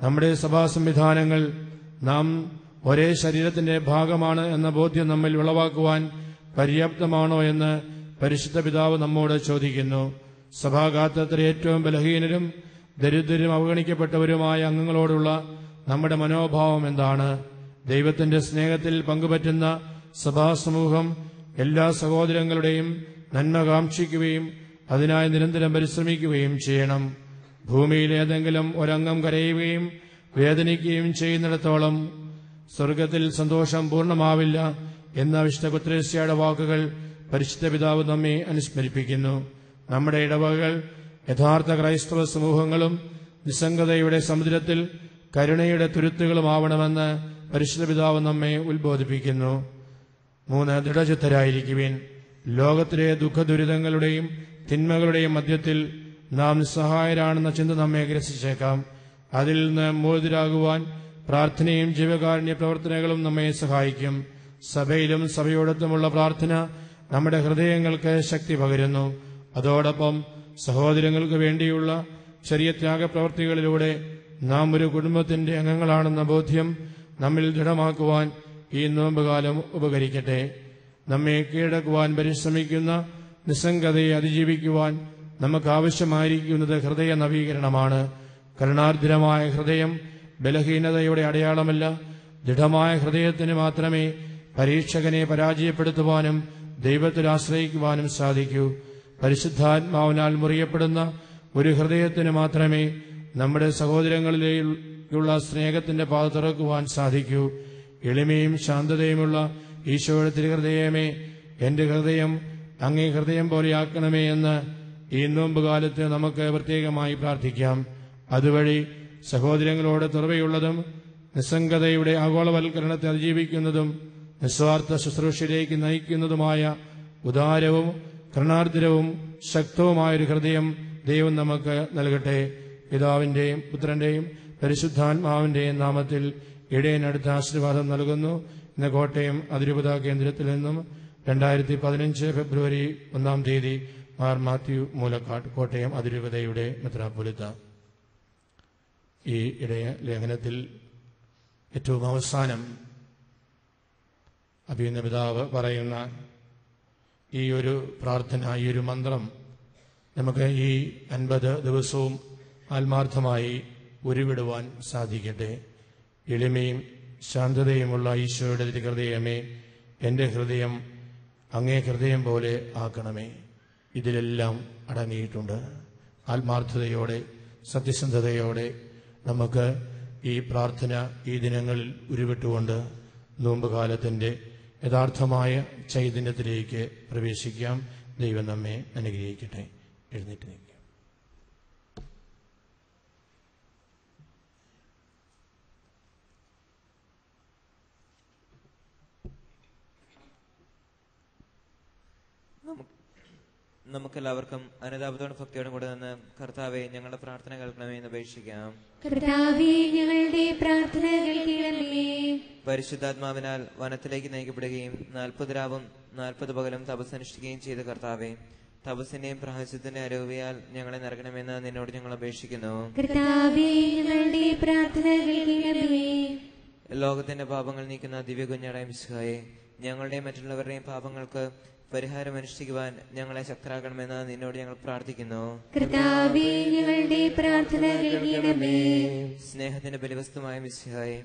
നമ്മുടെ സഭാ സംവിധാനങ്ങൾ നാം ഒരേ ശരീരത്തിന്റെ ഭാഗമാണ് എന്ന ബോധ്യം നമ്മിൽ ഉളവാക്കുവാൻ പര്യാപ്തമാണോ എന്ന് പരിശുദ്ധ പിതാവ് നമ്മോട് ചോദിക്കുന്നു. സഭാഗാത്രത്തിലെ ഏറ്റവും ബലഹീനരും ദരിദ്രരും അവഗണിക്കപ്പെട്ടവരുമായ അംഗങ്ങളോടുള്ള നമ്മുടെ മനോഭാവം എന്താണ്? ദൈവത്തിന്റെ സ്നേഹത്തിൽ പങ്കുപറ്റുന്ന സഭാസമൂഹം എല്ലാ സഹോദരങ്ങളുടെയും നന്മ കാക്ഷിക്കുകയും അതിനായി നിരന്തരം പരിശ്രമിക്കുകയും ചെയ്യണം. ഭൂമിയിൽ ഏതെങ്കിലും ഒരംഗം കരയുകയും വേദനിക്കുകയും ചെയ്യുന്നിടത്തോളം സ്വർഗത്തിൽ സന്തോഷം പൂർണ്ണമാവില്ല എന്ന വിശുദ്ധ കുത്രേസ്യയുടെ വാക്കുകൾ പരിശുദ്ധ പിതാവ് നമ്മെ അനുസ്മരിപ്പിക്കുന്നു. നമ്മുടെ ഇടവകകൾ യഥാർത്ഥ ക്രൈസ്തവ സമൂഹങ്ങളും നിസ്സംഗതയുടെ സമുദ്രത്തിൽ കരുണയുടെ തുരുത്തുകളുമാവണമെന്ന് പരിശുദ്ധ പിതാവ് നമ്മെ ഉത്ബോധിപ്പിക്കുന്നു. 3 ദൃഢചിത്തരായിരിക്കുവിൻ. ലോകത്തിലെ ദുഃഖദുരിതങ്ങളുടെയും തിന്മകളുടെയും മധ്യത്തിൽ നാം നിസ്സഹായരാണെന്ന ചിന്ത നമ്മെ ഗ്രസിച്ചേക്കാം. അതിൽ നിന്ന് മോചിതരാകുവാൻ പ്രാർത്ഥനയും ജീവകാരുണ്യ പ്രവർത്തനങ്ങളും നമ്മെ സഹായിക്കും. സഭയിലും സഭയോടൊത്തുമുള്ള പ്രാർത്ഥന നമ്മുടെ ഹൃദയങ്ങൾക്ക് ശക്തി പകരുന്നു. അതോടൊപ്പം സഹോദരങ്ങൾക്ക് വേണ്ടിയുള്ള ചെറിയ ത്യാഗപ്രവർത്തികളിലൂടെ നാം ഒരു കുടുംബത്തിന്റെ അംഗങ്ങളാണെന്ന ബോധ്യം നമ്മിൽ ദൃഢമാക്കുവാൻ ഈ നോമ്പുകാലം ഉപകരിക്കട്ടെ. നമ്മെ കീഴടക്കുവാൻ പരിശ്രമിക്കുന്ന നിസ്സംഗതയെ അതിജീവിക്കുവാൻ നമുക്ക് ആവശ്യമായിരിക്കുന്നത് ഹൃദയ നവീകരണമാണ്. കരുണാർദ്രമായ ഹൃദയം ബലഹീനതയുടെ അടയാളമല്ല. ദൃഢമായ ഹൃദയത്തിന് മാത്രമേ പരീക്ഷകനെ പരാജയപ്പെടുത്തുവാനും ദൈവത്തിൽ ആശ്രയിക്കുവാനും സാധിക്കൂ. പരിശുദ്ധാത്മാവിനാൽ മുറിയപ്പെടുന്ന ഒരു ഹൃദയത്തിന് മാത്രമേ നമ്മുടെ സഹോദരങ്ങളിലേക്കുള്ള സ്നേഹത്തിന്റെ പാത തുറക്കുവാൻ സാധിക്കൂ. എളിമയും ശാന്തതയുമുള്ള ഈശോയുടെ തിരുഹൃദയമേ, എന്റെ ഹൃദയം അങ്ങേ ഹൃദയം പോലെയാക്കണമേ എന്ന് ഈ നോമ്പുകാലത്ത് നമുക്ക് പ്രത്യേകമായി പ്രാർത്ഥിക്കാം. അതുവഴി സഹോദരങ്ങളോട് തുറവയുള്ളതും നിസ്സംഗതയുടെ ആഗോളവൽക്കരണത്തെ അതിജീവിക്കുന്നതും നിസ്വാർത്ഥ ശുശ്രൂഷയിലേക്ക് നയിക്കുന്നതുമായ ഉദാരവും കരുണാർദ്രവും ശക്തവുമായൊരു ഹൃദയം ദൈവം നമുക്ക് നൽകട്ടെ. പിതാവിന്റെയും പുത്രന്റെയും പരിശുദ്ധാത്മാവിന്റെയും നാമത്തിൽ ഇടയനടുത്ത ആശീർവാദം നൽകുന്നു. ഇന്ന് കോട്ടയം അതിരൂപത കേന്ദ്രത്തിൽ നിന്നും 2015 ഫെബ്രുവരി 1 തീയതി മാർ മാത്യു മൂലക്കാട്, കോട്ടയം അതിരൂപതയുടെ മെത്രാപ്പൊലീത്ത. ഈ ഇടയ ലേഖനത്തിൽ ഏറ്റവും അവസാനം അഭിനന്ദ പിതാവ് പറയുന്ന ഈ ഒരു പ്രാർത്ഥന, ഈ ഒരു മന്ത്രം നമുക്ക് ഈ 50 ദിവസവും ആത്മാർത്ഥമായി ഉരുവിടുവാൻ സാധിക്കട്ടെ. എളിമയും ശാന്തതയുമുള്ള ഈശോയുടെ തിരുഹൃദയമേ, എന്റെ ഹൃദയം അങ്ങേ ഹൃദയം പോലെ ആക്കണമേ. ഇതിലെല്ലാം അടങ്ങിയിട്ടുണ്ട്. ആത്മാർത്ഥതയോടെ സത്യസന്ധതയോടെ നമുക്ക് ഈ പ്രാർത്ഥന ഈ ദിനങ്ങളിൽ ഉരുവിട്ടുകൊണ്ട് നോമ്പുകാലത്തിന്റെ യഥാർത്ഥമായ ചൈതന്യത്തിലേക്ക് പ്രവേശിക്കാം. ദൈവം നമ്മെ അനുഗ്രഹിക്കട്ടെ. എഴുന്നേറ്റ് നിൽക്കാം. നമുക്കെല്ലാവർക്കും അനുതാപത്തോടും ഭക്തിയോടും കൂടെ നിന്ന് കർത്താവെ ഞങ്ങളുടെ പ്രാർത്ഥന കേൾക്കണമേ എന്ന് അപേക്ഷിക്കാം. കർത്താവേ, ഞങ്ങളുടെ പ്രാർത്ഥന കേൾക്കണമേ. പരിശുദ്ധാത്മാവിനാൽ വനത്തിലേക്ക് നയിക്കപ്പെടുകയും 40 രാവും 40 പകലും തപസ്സനുഷ്ഠിക്കുകയും ചെയ്ത കർത്താവെ, തപസ്സിന്റെയും പ്രായശ്ചിത്തത്തിന്റെ അരൂപിയാൽ ഞങ്ങളെ നിറക്കണമെന്ന് നിന്നോട് ഞങ്ങൾ അപേക്ഷിക്കുന്നു. കർത്താവേ, ഞങ്ങളുടെ പ്രാർത്ഥന കേൾക്കണമേ. ലോകത്തിന്റെ പാപങ്ങൾ നീക്കുന്ന ദിവ്യ കുഞ്ഞാടായ മിശിഹായെ, ഞങ്ങളുടെയും മറ്റുള്ളവരുടെയും പാപങ്ങൾക്ക് പരിഹാരം അനുഷ്ഠിക്കുവാൻ ഞങ്ങളെ ശക്തരാക്കണമെന്ന് നിന്നോട് ഞങ്ങൾ പ്രാർത്ഥിക്കുന്നു. കർത്താവേ, ഞങ്ങളുടെ പ്രാർത്ഥന കേൾക്കണമേ. സ്നേഹത്തിന്റെ ബലിവസ്തുമായ മിശിഹായെ,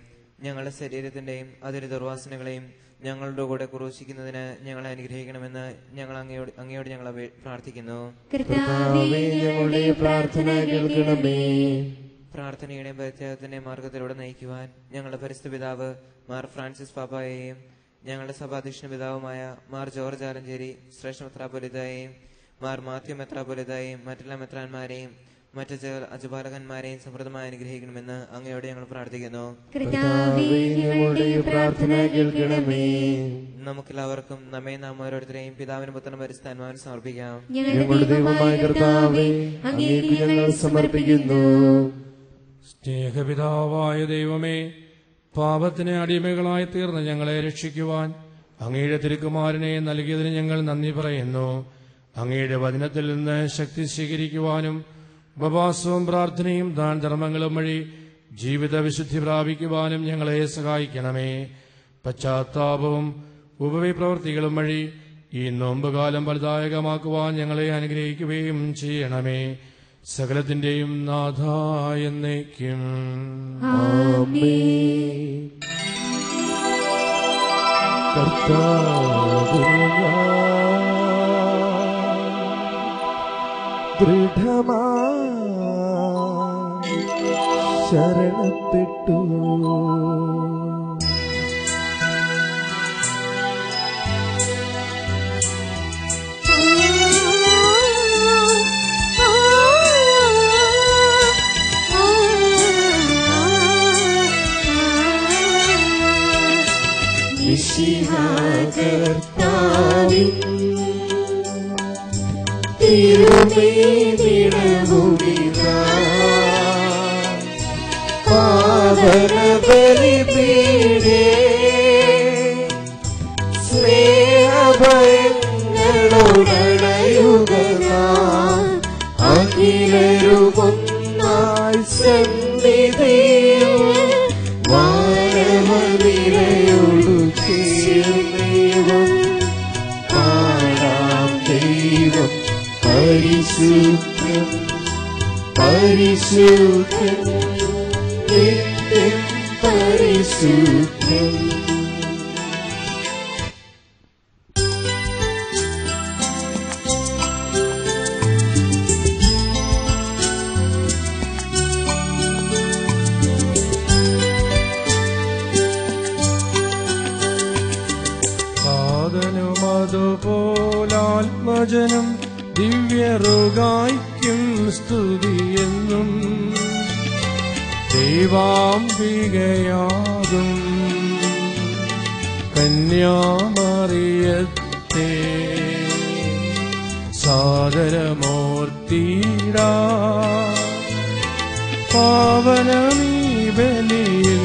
ഞങ്ങളുടെ ശരീരത്തിന്റെയും അതിന്റെ ദുർവാസനകളെയും ഞങ്ങളുടെ കൂടെ ക്രൂശിക്കുന്നതിന് ഞങ്ങളെ അനുഗ്രഹിക്കണമെന്ന് ഞങ്ങൾ അങ്ങയോട് ഞങ്ങൾ പ്രാർത്ഥിക്കുന്നു. കർത്താവേ, ഞങ്ങളുടെ പ്രാർത്ഥന കേൾക്കണമേ. പ്രാർത്ഥനയുടെയും പരിത്യാഗത്തിന്റെയും മാർഗത്തിലൂടെ നയിക്കുവാൻ ഞങ്ങളുടെ പരിശുദ്ധ പിതാവ് മാർ ഫ്രാൻസിസ് പാപ്പായെയും ഞങ്ങളുടെ സഭാധ്യക്ഷ പിതാവുമായ മാർ ജോർജ് ആലഞ്ചേരി ശ്രേഷ്ഠ മെത്രാപ്പൊലീത്തയെയും മാർ മാത്യു മെത്രാപ്പൊലീത്തയെയും മറ്റെല്ലാ മെത്രാന്മാരെയും മറ്റു അജപാലകന്മാരെയും സമൃദ്ധമായി അനുഗ്രഹിക്കണമെന്ന് അങ്ങയോട് ഞങ്ങൾ പ്രാർത്ഥിക്കുന്നു. നമുക്കെല്ലാവർക്കും നമ്മെ നാം ഓരോരുത്തരെയും പിതാവിനും പുത്രനും പരിശുദ്ധാത്മാവിനും സമർപ്പിക്കാം. സ്നേഹപിതാവായ ദൈവമേ, പാപത്തിന് അടിമകളായി തീർന്ന് ഞങ്ങളെ രക്ഷിക്കുവാൻ അങ്ങയുടെ തിരുക്കുമാരനെ നൽകിയതിന് ഞങ്ങൾ നന്ദി പറയുന്നു. അങ്ങയുടെ വചനത്തിൽ നിന്ന് ശക്തി സ്വീകരിക്കുവാനും ഉപവാസവും പ്രാർത്ഥനയും ദാനധർമ്മങ്ങളും വഴി ജീവിത വിശുദ്ധി പ്രാപിക്കുവാനും ഞങ്ങളെ സഹായിക്കണമേ. പശ്ചാത്താപവും ഉപവിപ്രവൃത്തികളും വഴി ഈ നോമ്പുകാലം ഫലദായകമാക്കുവാൻ ഞങ്ങളെ അനുഗ്രഹിക്കുകയും ചെയ്യണമേ. സകലത്തിന്റെയും നാഥ എന്നേക്കും. ദൃഢമാ ശരണപ്പെട്ടു മിശിഹാകർത്താവിൻ തിരുമേനിടവുമിതാ പാവനബലിപീഠേ സ്നേഹഭയങ്ങളോടണയുക അഖിലരുമൊന്നായി സന്നിധിയിൽ വാനവനിരയോടു ചേർന്നേവം പാടാം ദൈവം പരിശുദ്ധൻ പരിശുദ്ധൻ നിത്യം പരിശുദ്ധൻ. അതുപോലാത്മജനം ദിവ്യറുകായ്ക്കും സ്തുതിയെന്നും ദൈവാംബികയാകും കന്യാമറിയത്തെ സാദരമൂർത്തിടാ പാവനമീ ബലിയിൽ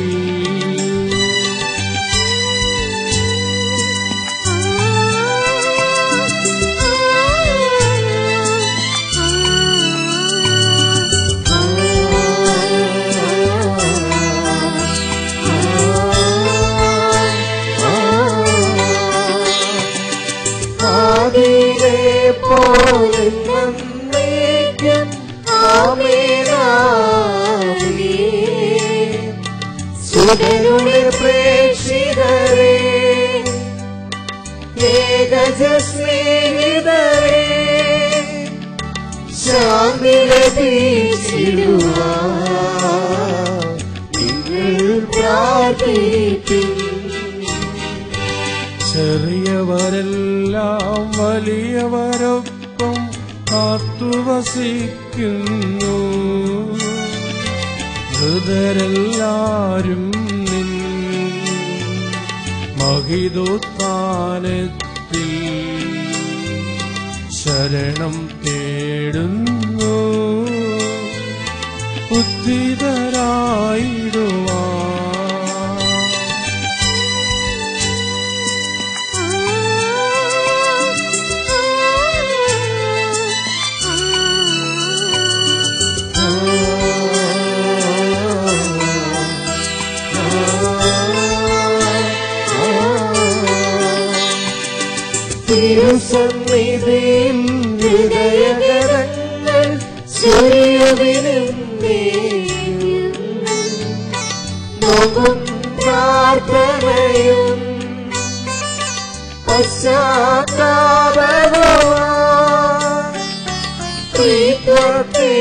സുതരുടെ പ്രേക്ഷിതരേ ഏകജ സ്നേഹിതരേ ശാന്തി ലഭിച്ചിടുവാൻ നിങ്ങൾ പ്രാർത്ഥിപ്പിൻ. ചെറിയവരെല്ലാം വലിയവരൊപ്പം കാത്തുവസിക്കുന്നു ഹൃദയരെല്ലാരും നിൻ മഹിതോത്ഥാനത്തിൽ ശരണം തേടുന്നു ഉദ്ധിതരായിടുവാൻ. തിരുസന്നിധിയിൽ ഹൃദയകരങ്ങൾ ചൊരിയുവിനും നോക്കും പ്രാർത്ഥനയും പശ്ചാത്താപവും പ്രീത്വത്തെ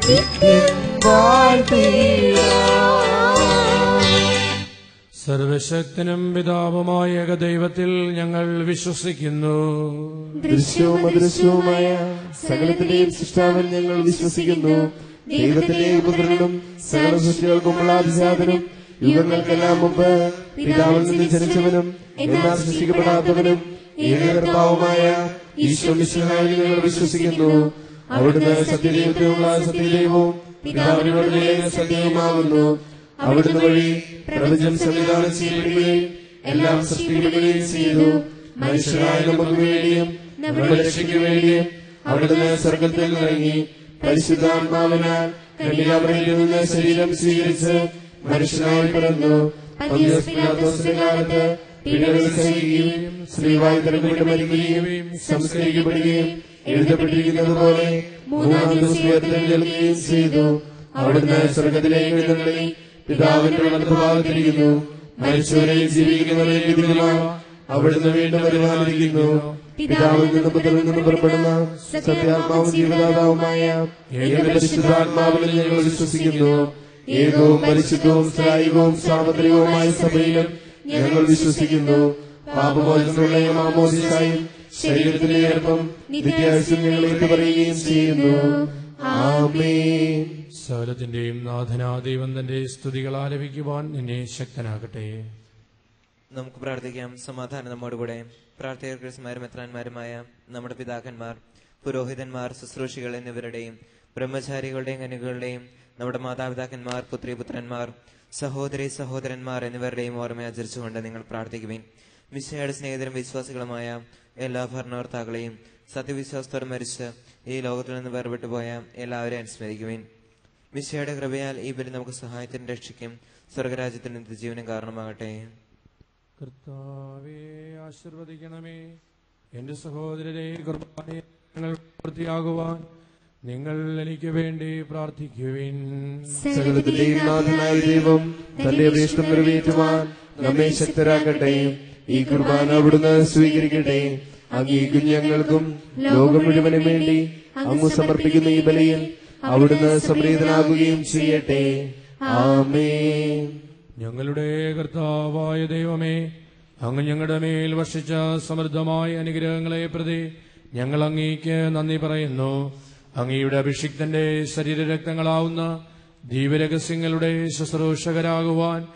നിത്യം വാഴ്ത്തിടാം. സർവശക്തനും പിതാവുമായ ഏകദൈവത്തിൽ ഞങ്ങൾ വിശ്വസിക്കുന്നു. ദൃശ്യവും അദൃശ്യവുമായ സകലത്തിന്റെയും സൃഷ്ടാവിൽ ഞങ്ങൾ വിശ്വസിക്കുന്നു. ദൈവത്തിന്റെ പുത്രനും സകല സൃഷ്ടികൾക്കുമുള്ള അധിജാതനും യുഗങ്ങൾക്കെല്ലാം മുമ്പ് പിതാവിൽ നിന്ന് ജനിച്ചവനും എന്നാൽ സൃഷ്ടിക്കപ്പെടാത്തവനും ഏകകർത്താവുമായ ഈശോ മിശിഹായിൽ ഞങ്ങൾ വിശ്വസിക്കുന്നു. അവിടുന്ന് സത്യദൈവത്തിനുള്ള സത്യദൈവവും പിതാവിനോടുള്ള സത്യവുമാകുന്നു. അവിടുന്ന് വഴി പ്രപഞ്ചം സംവിധാനം ചെയ്യപ്പെടുകയും എല്ലാം സൃഷ്ടിക്കപ്പെടുകയും ചെയ്തു. മനുഷ്യരായ നമുക്ക് വേണ്ടിയും നമ്മുടെ രക്ഷയ്ക്ക് വേണ്ടിയും അവിടുന്ന് സ്വർഗ്ഗത്തിൽ ഇറങ്ങി പരിശുദ്ധാത്മാവിനാൽ കന്യകാമറിയത്തിൽ നിന്ന് ശരീരം സ്വീകരിച്ച് മനുഷ്യനായി പിറന്നു. പന്തിയോസ് പിലാത്തോസിന്റെ കാലത്ത് പീഡകൾ സഹിക്കുകയും സ്ത്രീവായി തിരഞ്ഞെടുത്ത് മരിക്കുകയും സംസ്കരിക്കപ്പെടുകയും എഴുതപ്പെട്ടിരിക്കുന്നത് പോലെ മൂന്നാം ദിവസം ഉയർത്തെഴുന്നേൽക്കുകയും ചെയ്തു. അവിടുന്ന് സ്വർഗ്ഗത്തിലേക്ക് എഴുന്നള്ളി പിതാവിന്റെ വലതുഭാഗത്തിരിക്കുന്നു. മരിച്ചവരെയും ജീവിക്കുന്നവരെയും വിധിക്കുവാൻ അവിടുന്ന് വീണ്ടും വരുവാനിരിക്കുന്നു. പിതാവിൽ നിന്നും പുത്രനിൽ നിന്നും പുറപ്പെടുന്ന സത്യാത്മാവും ജീവദാതാവുമായ ഏകപരിശുദ്ധാത്മാവിൽ ഞങ്ങൾ വിശ്വസിക്കുന്നു. ഏകവും പരിശുദ്ധവും സ്ലായികവും സാർവത്രികവുമായ സഭയിലും ഞങ്ങൾ വിശ്വസിക്കുന്നു. പാപമോചനമുള്ള മാമോദിസായും ശരീരത്തിന്റെ ഏർപ്പം നിത്യായുസ്സും ഞങ്ങൾ ഏറ്റുപറയുകയും ചെയ്യുന്നു. ആമേൻ. സകലത്തിന്റെയും നാഥനാ ദൈവം തന്റെ സ്തുതികൾ ആലപിക്കുവാൻ നിന്നെ ശക്തനാകട്ടെ. നമുക്ക് പ്രാർത്ഥിക്കാം. സമാധാനം നമ്മോടുകൂടെ. പ്രാർത്ഥകർമാരും മെത്രാന്മാരുമായ നമ്മുടെ പിതാക്കന്മാർ, പുരോഹിതന്മാർ, ശുശ്രൂഷികൾ എന്നിവരുടെയും ബ്രഹ്മചാരികളുടെയും കന്യകളുടെയും നമ്മുടെ മാതാപിതാക്കന്മാർ, പുത്രിപുത്രന്മാർ, സഹോദരി സഹോദരന്മാർ എന്നിവരുടെയും ഓർമ്മ ആചരിച്ചുകൊണ്ട് നിങ്ങൾ പ്രാർത്ഥിക്കുവിൻ. മിശിഹായുടെ സ്നേഹിതരും വിശ്വാസികളുമായ എല്ലാ ഭരണകർത്താക്കളെയും സത്യവിശ്വാസത്തോടെ മരിച്ച് ഈ ലോകത്തിൽ നിന്ന് വേർപെട്ടുപോയ എല്ലാവരെയും അനുസ്മരിക്കുവിൻ. മിശിഹായുടെ കൃപയാൽ ഈ ബലി നമുക്ക് സഹായത്തിനും രക്ഷിക്കും സ്വർഗരാജ്യത്തിന് നിത്യജീവനും കാരണമാകട്ടെ. കർത്താവേ, ആശീർവദിക്കണമേ. എന്റെ സഹോദരരെ, കുർബാനകൾ പൂർത്തിയാകുവാൻ നിങ്ങൾ എനിക്ക് വേണ്ടി പ്രാർത്ഥിക്കുവിൻ. സകലത്തിന്റെയും നാഥനായ ദൈവം തന്റെ അഭീഷ്ടം നിറവേറ്റുവാൻ നമ്മെ ശക്തരാക്കട്ടെ. ഈ കുർബാന അവിടുന്ന് സ്വീകരിക്കട്ടെ. അങ്ങേക്കും ഞങ്ങൾക്കും ലോകം മുഴുവനും വേണ്ടി അങ്ങ് സമർപ്പിക്കുന്ന ഈ ബലിയിൽ അവിടുന്ന് സംപ്രീതനാകുകയും ചെയ്യട്ടെ. ആമേൻ. ഞങ്ങളുടെ കർത്താവായ ദൈവമേ, അങ്ങ് ഞങ്ങളുടെ മേൽ വർഷിച്ച സമൃദ്ധമായ അനുഗ്രഹങ്ങളെ പ്രതി ഞങ്ങൾ അങ്ങേക്ക് നന്ദി പറയുന്നു. അങ്ങയുടെ അഭിഷിക്തന്റെ ശരീരരക്തങ്ങളാവുന്ന ദീപരഹസ്യങ്ങളുടെ ശുശ്രൂഷകരാകുവാൻ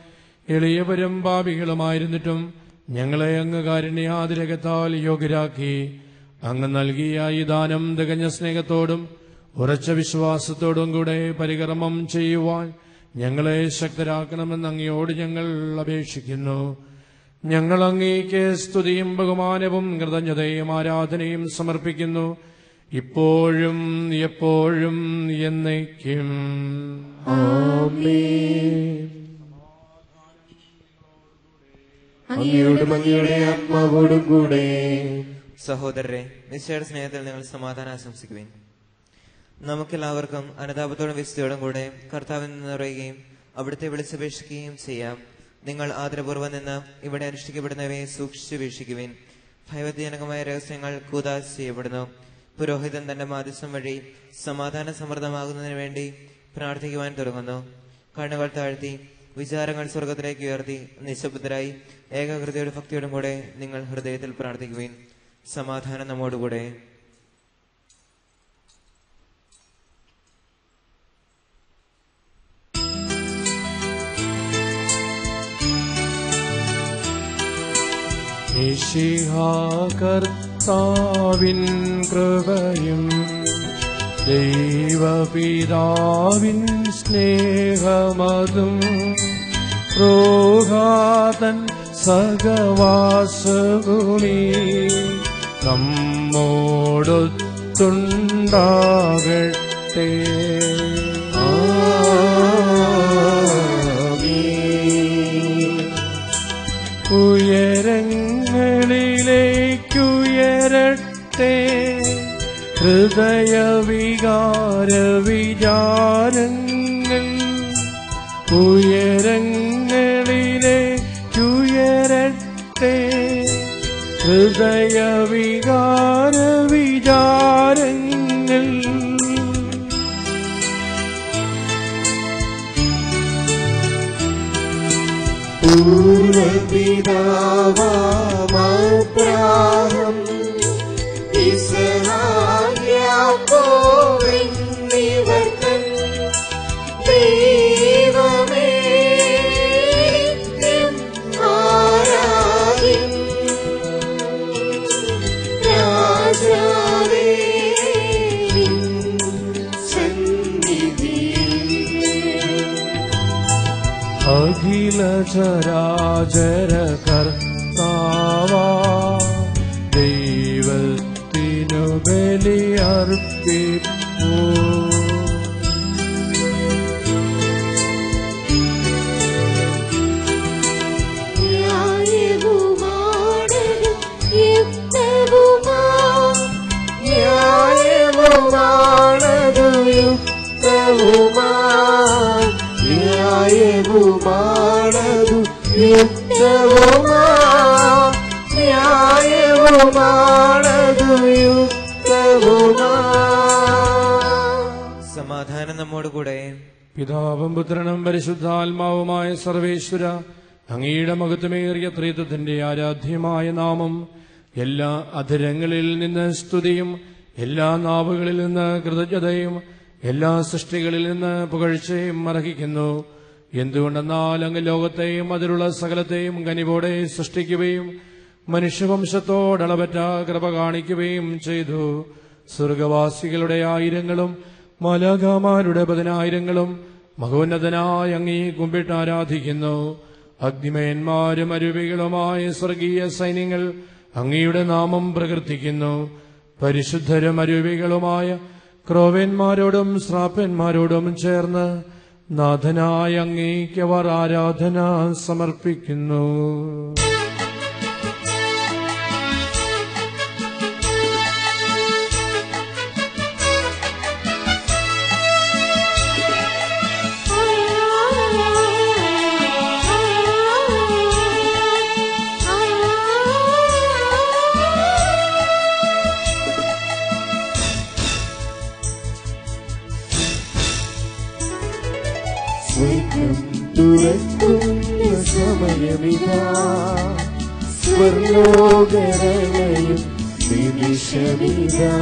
എളിയവരും പാപികളുമായിരുന്നിട്ടും ഞങ്ങളെ അങ്ങ് കാരുണ്യാതിരകത്താൽ യോഗ്യരാക്കി. അങ്ങ് നൽകിയ ഈ ദാനം തികഞ്ഞ സ്നേഹത്തോടും ഉറച്ച വിശ്വാസത്തോടും കൂടെ പരികർമ്മം ചെയ്യുവാൻ ഞങ്ങളെ ശക്തരാക്കണമെന്ന് അങ്ങയോട് ഞങ്ങൾ അപേക്ഷിക്കുന്നു. ഞങ്ങൾ അങ്ങേക്ക് സ്തുതിയും ബഹുമാനവും കൃതജ്ഞതയും ആരാധനയും സമർപ്പിക്കുന്നു, ഇപ്പോഴും എപ്പോഴും എന്നേക്കും. ആമേൻ. അങ്ങയോടും അങ്ങയുടെ ആത്മാവോടും കൂടെ. സഹോദരരെ, മിശിഹായുടെ സ്നേഹത്തിൽ നിങ്ങൾ സമാധാനം ആശംസിക്കുവിൻ. നമുക്കെല്ലാവർക്കും അനുതാപത്തോടും വിശുദ്ധിയോടും കൂടെ കർത്താവിൽ നിന്ന് പറയുകയും അവിടുത്തെ വിളിച്ചപേക്ഷിക്കുകയും ചെയ്യാം. നിങ്ങൾ ആദരപൂർവ്വം നിന്ന് ഇവിടെ അനുഷ്ഠിക്കപ്പെടുന്നവയെ സൂക്ഷിച്ചു വീക്ഷിക്കുവിൻ. ഭയഭക്തിജനകമായ രഹസ്യങ്ങൾ കൂദാശ ചെയ്യപ്പെടുന്നു. പുരോഹിതൻ തന്റെ മാധ്യസ്ഥം വഴി സമാധാന സമൃദ്ധമാകുന്നതിന് വേണ്ടി പ്രാർത്ഥിക്കുവാൻ തുടങ്ങുന്നു. കണ്ണുകൾ താഴ്ത്തി വിചാരങ്ങൾ സ്വർഗത്തിലേക്ക് ഉയർത്തി നിശബ്ദരായി ഏകാഗ്രതയോടും ഭക്തിയോടും കൂടെ നിങ്ങൾ ഹൃദയത്തിൽ പ്രാർത്ഥിക്കുവിൻ. സമാധാനം നമ്മോടുകൂടെ. മിശിഹാ കർത്താവിൻ കൃപയും ദൈവപിതാവിൻ സ്നേഹമതും റൂഹാതൻ സഹവാസവുമീ നമ്മോടൊത്തുണ്ടാകട്ടെ. ഉയരങ്ങളിലേക്കുയരട്ടെ ഹൃദയവികാര വിചാരങ്ങൾ. ഉയരങ്ങളിലേക്കുയരട്ടെ ഹൃദയവികാര വിചാരങ്ങൾ. പൂർവപിതാവാമബ്രാഹം യാക്കോബെന്നിവർതൻ ദൈവമേ ആരാധിൻ. രാജാവേ നിൻ സന്നിധിയിൽ അഖില ചരാചര കർത്താവാ ദൈവത്തിനു ബലിയർപ്പിപ്പൂ. ന്യായവുമാണതും യുക്തവുമാം. ന്യായവുമാണതും യുക്തവുമാം. ന്യായവുമാണതും യുക്തവുമാം. ന്യായവുമാണതും യുക്തവുമാം. സമാധാനം നമ്മോടുകൂടെ. പിതാവും പുത്രനും പരിശുദ്ധാത്മാവുമായ സർവേശ്വര, അങ്ങയുടെ മഹത്വമേറിയ ത്രിത്വത്തിന്റെ ആരാധ്യമായ നാമം എല്ലാ അധരങ്ങളിൽ നിന്ന് സ്തുതിയും എല്ലാ നാവുകളിൽ നിന്ന് കൃതജ്ഞതയും എല്ലാ സൃഷ്ടികളിൽ നിന്ന് പുകഴ്ചയും അർഹിക്കുന്നു. എന്തുകൊണ്ടെന്നാൽ അങ്ങ് ലോകത്തെയും അതിലുള്ള സകലത്തെയും കനിവോടെ സൃഷ്ടിക്കുകയും മനുഷ്യവംശത്തോടളവറ്റ കൃപ കാണിക്കുകയും ചെയ്തു. സ്വർഗവാസികളുടെ ആയിരങ്ങളും മാലാഖമാരുടെ 10,000ങ്ങളും മഹോന്നതനായ അങ്ങേ കുമ്പിട്ട് ആരാധിക്കുന്നു. അഗ്നിമയന്മാരും അരൂപികളുമായ സ്വർഗീയ സൈന്യങ്ങൾ അങ്ങയുടെ നാമം പ്രകീർത്തിക്കുന്നു. പരിശുദ്ധരും അരൂപികളുമായ ക്രോവേന്മാരോടും ശ്രാപ്പന്മാരോടും ചേർന്ന് നാഥനായ അങ്ങേക്ക് അവർ ആരാധന സമർപ്പിക്കുന്നു. തുറക്കുന്ന സമയമിതാ, സ്വർലോകരളയും നിമിഷമിതാ.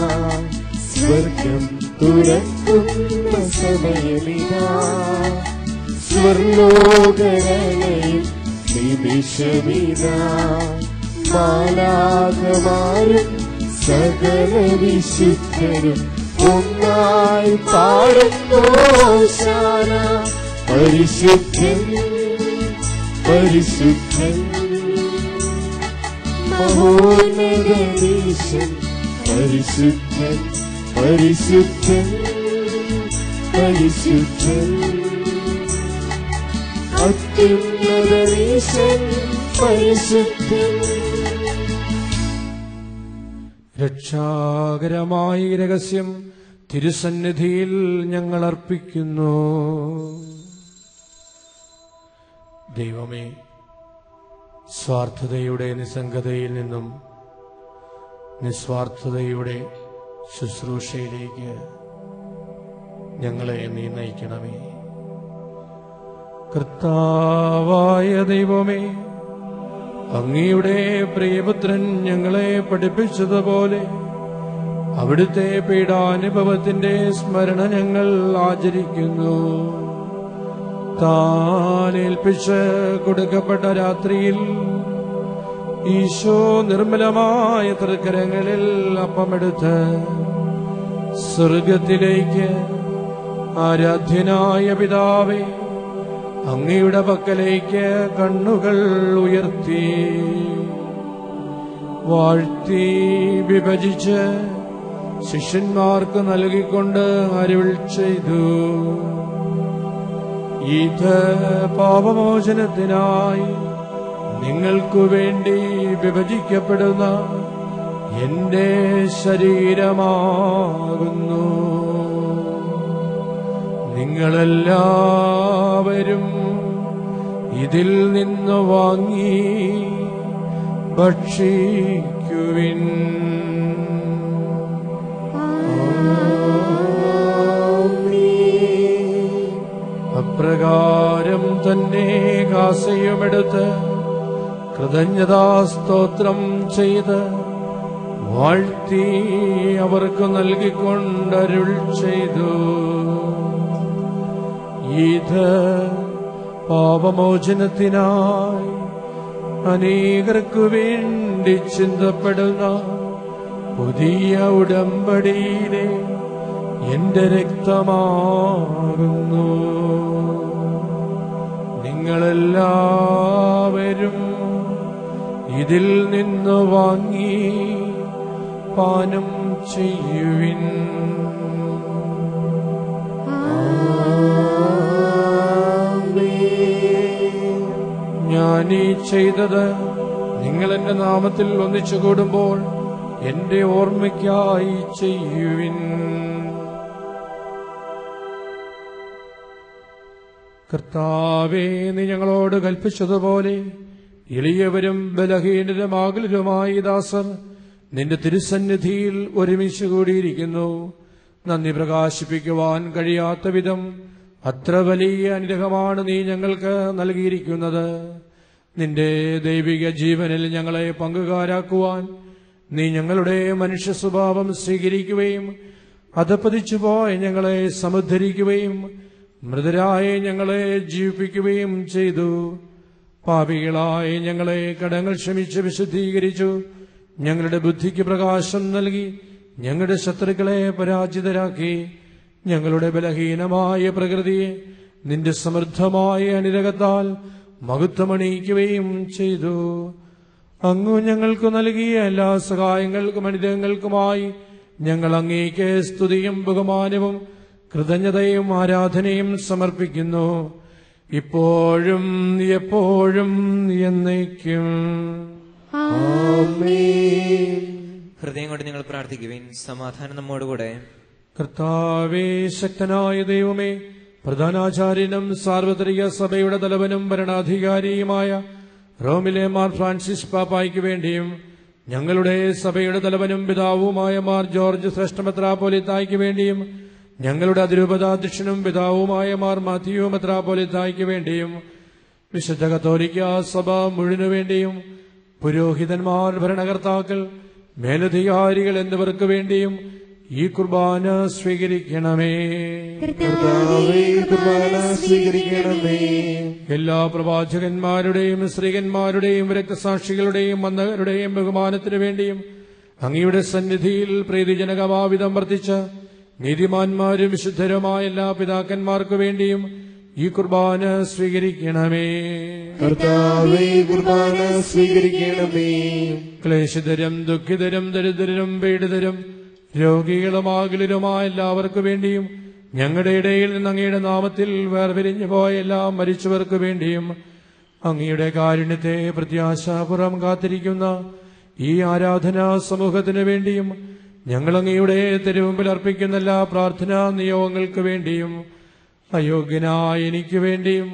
സ്വർഗം തുറക്കുന്ന സമയമിതാ, സ്വർലോകരളയും നിമിഷമിതാ. മാലാഖമാരും സകല വിശുദ്ധരും ഒന്നായി പാടുന്നു ഹോശാന. പരിശുദ്ധൻ പരിശുദ്ധൻ മഹോന്നതനീശൻ. പരിശുദ്ധൻ പരിശുദ്ധൻ പരിശുദ്ധൻ അത്യുന്നതനീശൻ. പരിശുദ്ധൻ. രക്ഷാകരമായ രഹസ്യം തിരുസന്നിധിയിൽ ഞങ്ങൾ അർപ്പിക്കുന്നു. ദൈവമേ, സ്വാർത്ഥതയുടെ നിസ്സംഗതയിൽ നിന്നും നിസ്വാർത്ഥതയുടെ ശുശ്രൂഷയിലേക്ക് ഞങ്ങളെ നീ നയിക്കണമേ. കർത്താവായ ദൈവമേ, അങ്ങയുടെ പ്രിയപുത്രൻ ഞങ്ങളെ പഠിപ്പിച്ചതുപോലെ അവിടുത്തെ പീഡാനുഭവത്തിന്റെ സ്മരണ ഞങ്ങൾ ആചരിക്കുന്നു. താനേൽപ്പിച്ച് കൊടുക്കപ്പെട്ട രാത്രിയിൽ ഈശോ നിർമ്മലമായ തൃക്കരങ്ങളിൽ അപ്പമെടുത്ത് സ്വർഗത്തിലേക്ക് ആരാധ്യനായ പിതാവേ, അങ്ങയുടെ പക്കലേക്ക് കണ്ണുകൾ ഉയർത്തി വാഴ്ത്തി വിഭജിച്ച് ശിഷ്യന്മാർക്ക് നൽകിക്കൊണ്ട് അരുൾ ചെയ്തു: ഇത് പാപമോചനത്തിനായി നിങ്ങൾക്കു വേണ്ടി വിഭജിക്കപ്പെടുന്ന എന്റെ ശരീരമാകുന്നു. നിങ്ങളെല്ലാവരും ഇതിൽ നിന്ന് വാങ്ങി ഭക്ഷിക്കുവിൻ. അപ്രകാരം തന്നെ കാസയുമെടുത്ത് കൃതജ്ഞതാസ്തോത്രം ചെയ്ത് വാഴ്ത്തി അവർക്ക് നൽകിക്കൊണ്ടരുൾ ചെയ്തു: ഇത് പാപമോചനത്തിനായി അനേകർക്കു വേണ്ടി ചിന്തപ്പെടുന്ന പുതിയ ഉടമ്പടിയിലെ എന്റെ രക്തമാകുന്നു. നിങ്ങളെല്ലാവരും ഇതിൽ നിന്ന് വാങ്ങി പാനം ചെയ്യുവിൻ. ഞാനീ ചെയ്തത് നിങ്ങൾ എന്റെ നാമത്തിൽ ഒന്നിച്ചു കൂടുമ്പോൾ എന്റെ ഓർമ്മയ്ക്കായി ചെയ്യുവിൻ. കർത്താവേ, നീ ഞങ്ങളോട് കൽപ്പിച്ചതുപോലെ എളിയവരും ബലഹീനരുമാകലുമായി ദാസർ നിന്റെ തിരുസന്നിധിയിൽ ഒരുമിച്ച് കൂടിയിരിക്കുന്നു. നന്ദി പ്രകാശിപ്പിക്കുവാൻ കഴിയാത്ത വിധം അത്ര വലിയ അനുഗ്രഹമാണ് നീ ഞങ്ങൾക്ക് നൽകിയിരിക്കുന്നത്. നിന്റെ ദൈവിക ജീവനിൽ ഞങ്ങളെ പങ്കുകാരാക്കുവാൻ നീ ഞങ്ങളുടെ മനുഷ്യ സ്വഭാവം സ്വീകരിക്കുകയും അധപ്പതിച്ചുപോയ ഞങ്ങളെ സമുദ്ധരിക്കുകയും മൃതരായ ഞങ്ങളെ ജീവിപ്പിക്കുകയും ചെയ്തു. പാപികളായ ഞങ്ങളെ കടങ്ങൾ ക്ഷമിച്ച് വിശുദ്ധീകരിച്ചു. ഞങ്ങളുടെ ബുദ്ധിക്ക് പ്രകാശം നൽകി ഞങ്ങളുടെ ശത്രുക്കളെ പരാജിതരാക്കി. ഞങ്ങളുടെ ബലഹീനമായ പ്രകൃതിയെ നിന്റെ സമൃദ്ധമായ അനുരകത്താൽ മഹത്വമണിയിക്കുകയും ചെയ്തു. അങ്ങ് ഞങ്ങൾക്ക് നൽകിയ എല്ലാ സഹായങ്ങൾക്കും അനുഗ്രഹങ്ങൾക്കുമായി ഞങ്ങൾ അങ്ങേക്ക് സ്തുതിയും ബഹുമാനവും കൃതജ്ഞതയും ആരാധനയും സമർപ്പിക്കുന്നു, ഇപ്പോഴും എപ്പോഴും എന്നേക്കും. ഹൃദയം കൊണ്ട് നിങ്ങൾ പ്രാർത്ഥിക്കുവിൻ. സമാധാനം നമ്മോടുകൂടെ. കർത്താവേ, ശക്തനായ ദൈവമേ, പ്രധാനാചാര്യനും സാർവത്രിക സഭയുടെ തലവനും ഭരണാധികാരിയുമായ റോമിലെ മാർ ഫ്രാൻസിസ് പാപ്പായ്ക്ക് വേണ്ടിയും ഞങ്ങളുടെ സഭയുടെ തലവനും പിതാവുമായ മാർ ജോർജ് ശ്രേഷ്ഠ മെത്രാപ്പോലീത്തായ്ക്ക് വേണ്ടിയും ഞങ്ങളുടെ അതിരൂപതാധ്യക്ഷനും പിതാവുമായ മാർ മാത്യു മെത്രാപ്പോലീത്തായ്ക്ക് വേണ്ടിയും വിശുദ്ധ കത്തോലിക്ക സഭ മുഴുവനു വേണ്ടിയും പുരോഹിതന്മാർ, ഭരണകർത്താക്കൾ, മേലധികാരികൾ എന്നിവർക്ക് വേണ്ടിയും ഈ കുർബാന സ്വീകരിക്കണമേ. എല്ലാ പ്രവാചകന്മാരുടെയും സ്ത്രീകന്മാരുടെയും രക്തസാക്ഷികളുടെയും മന്ദകരുടെയും ബഹുമാനത്തിനു വേണ്ടിയും അങ്ങയുടെ സന്നിധിയിൽ പ്രീതിജനകമാവിധം വർദ്ധിച്ച നീതിമാന്മാരും വിശുദ്ധരുമായ എല്ലാ പിതാക്കന്മാർക്കു വേണ്ടിയും ഈ കുർബാന സ്വീകരിക്കണമേ. കുർബാന സ്വീകരിക്കണമേ. ക്ലേശിതരും ദുഃഖിതരും ദരിദ്രരും പീഡിതരും രോഗികളും ആകുലരുമായ എല്ലാവർക്കു വേണ്ടിയും ഞങ്ങളുടെ ഇടയിൽ നിന്ന് അങ്ങയുടെ നാമത്തിൽ വേർപിരിഞ്ഞു പോയ എല്ലാ മരിച്ചവർക്കു വേണ്ടിയും അങ്ങയുടെ കാരുണ്യത്തെ പ്രത്യാശാപുറം കാത്തിരിക്കുന്ന ഈ ആരാധനാ സമൂഹത്തിനു വേണ്ടിയും ഞങ്ങൾ അങ്ങയുടെ തിരുമുമ്പിൽ അർപ്പിക്കുന്ന എല്ലാ പ്രാർത്ഥനാ നിയോഗങ്ങൾക്ക് വേണ്ടിയും അയോഗ്യനായ എനിക്ക് വേണ്ടിയും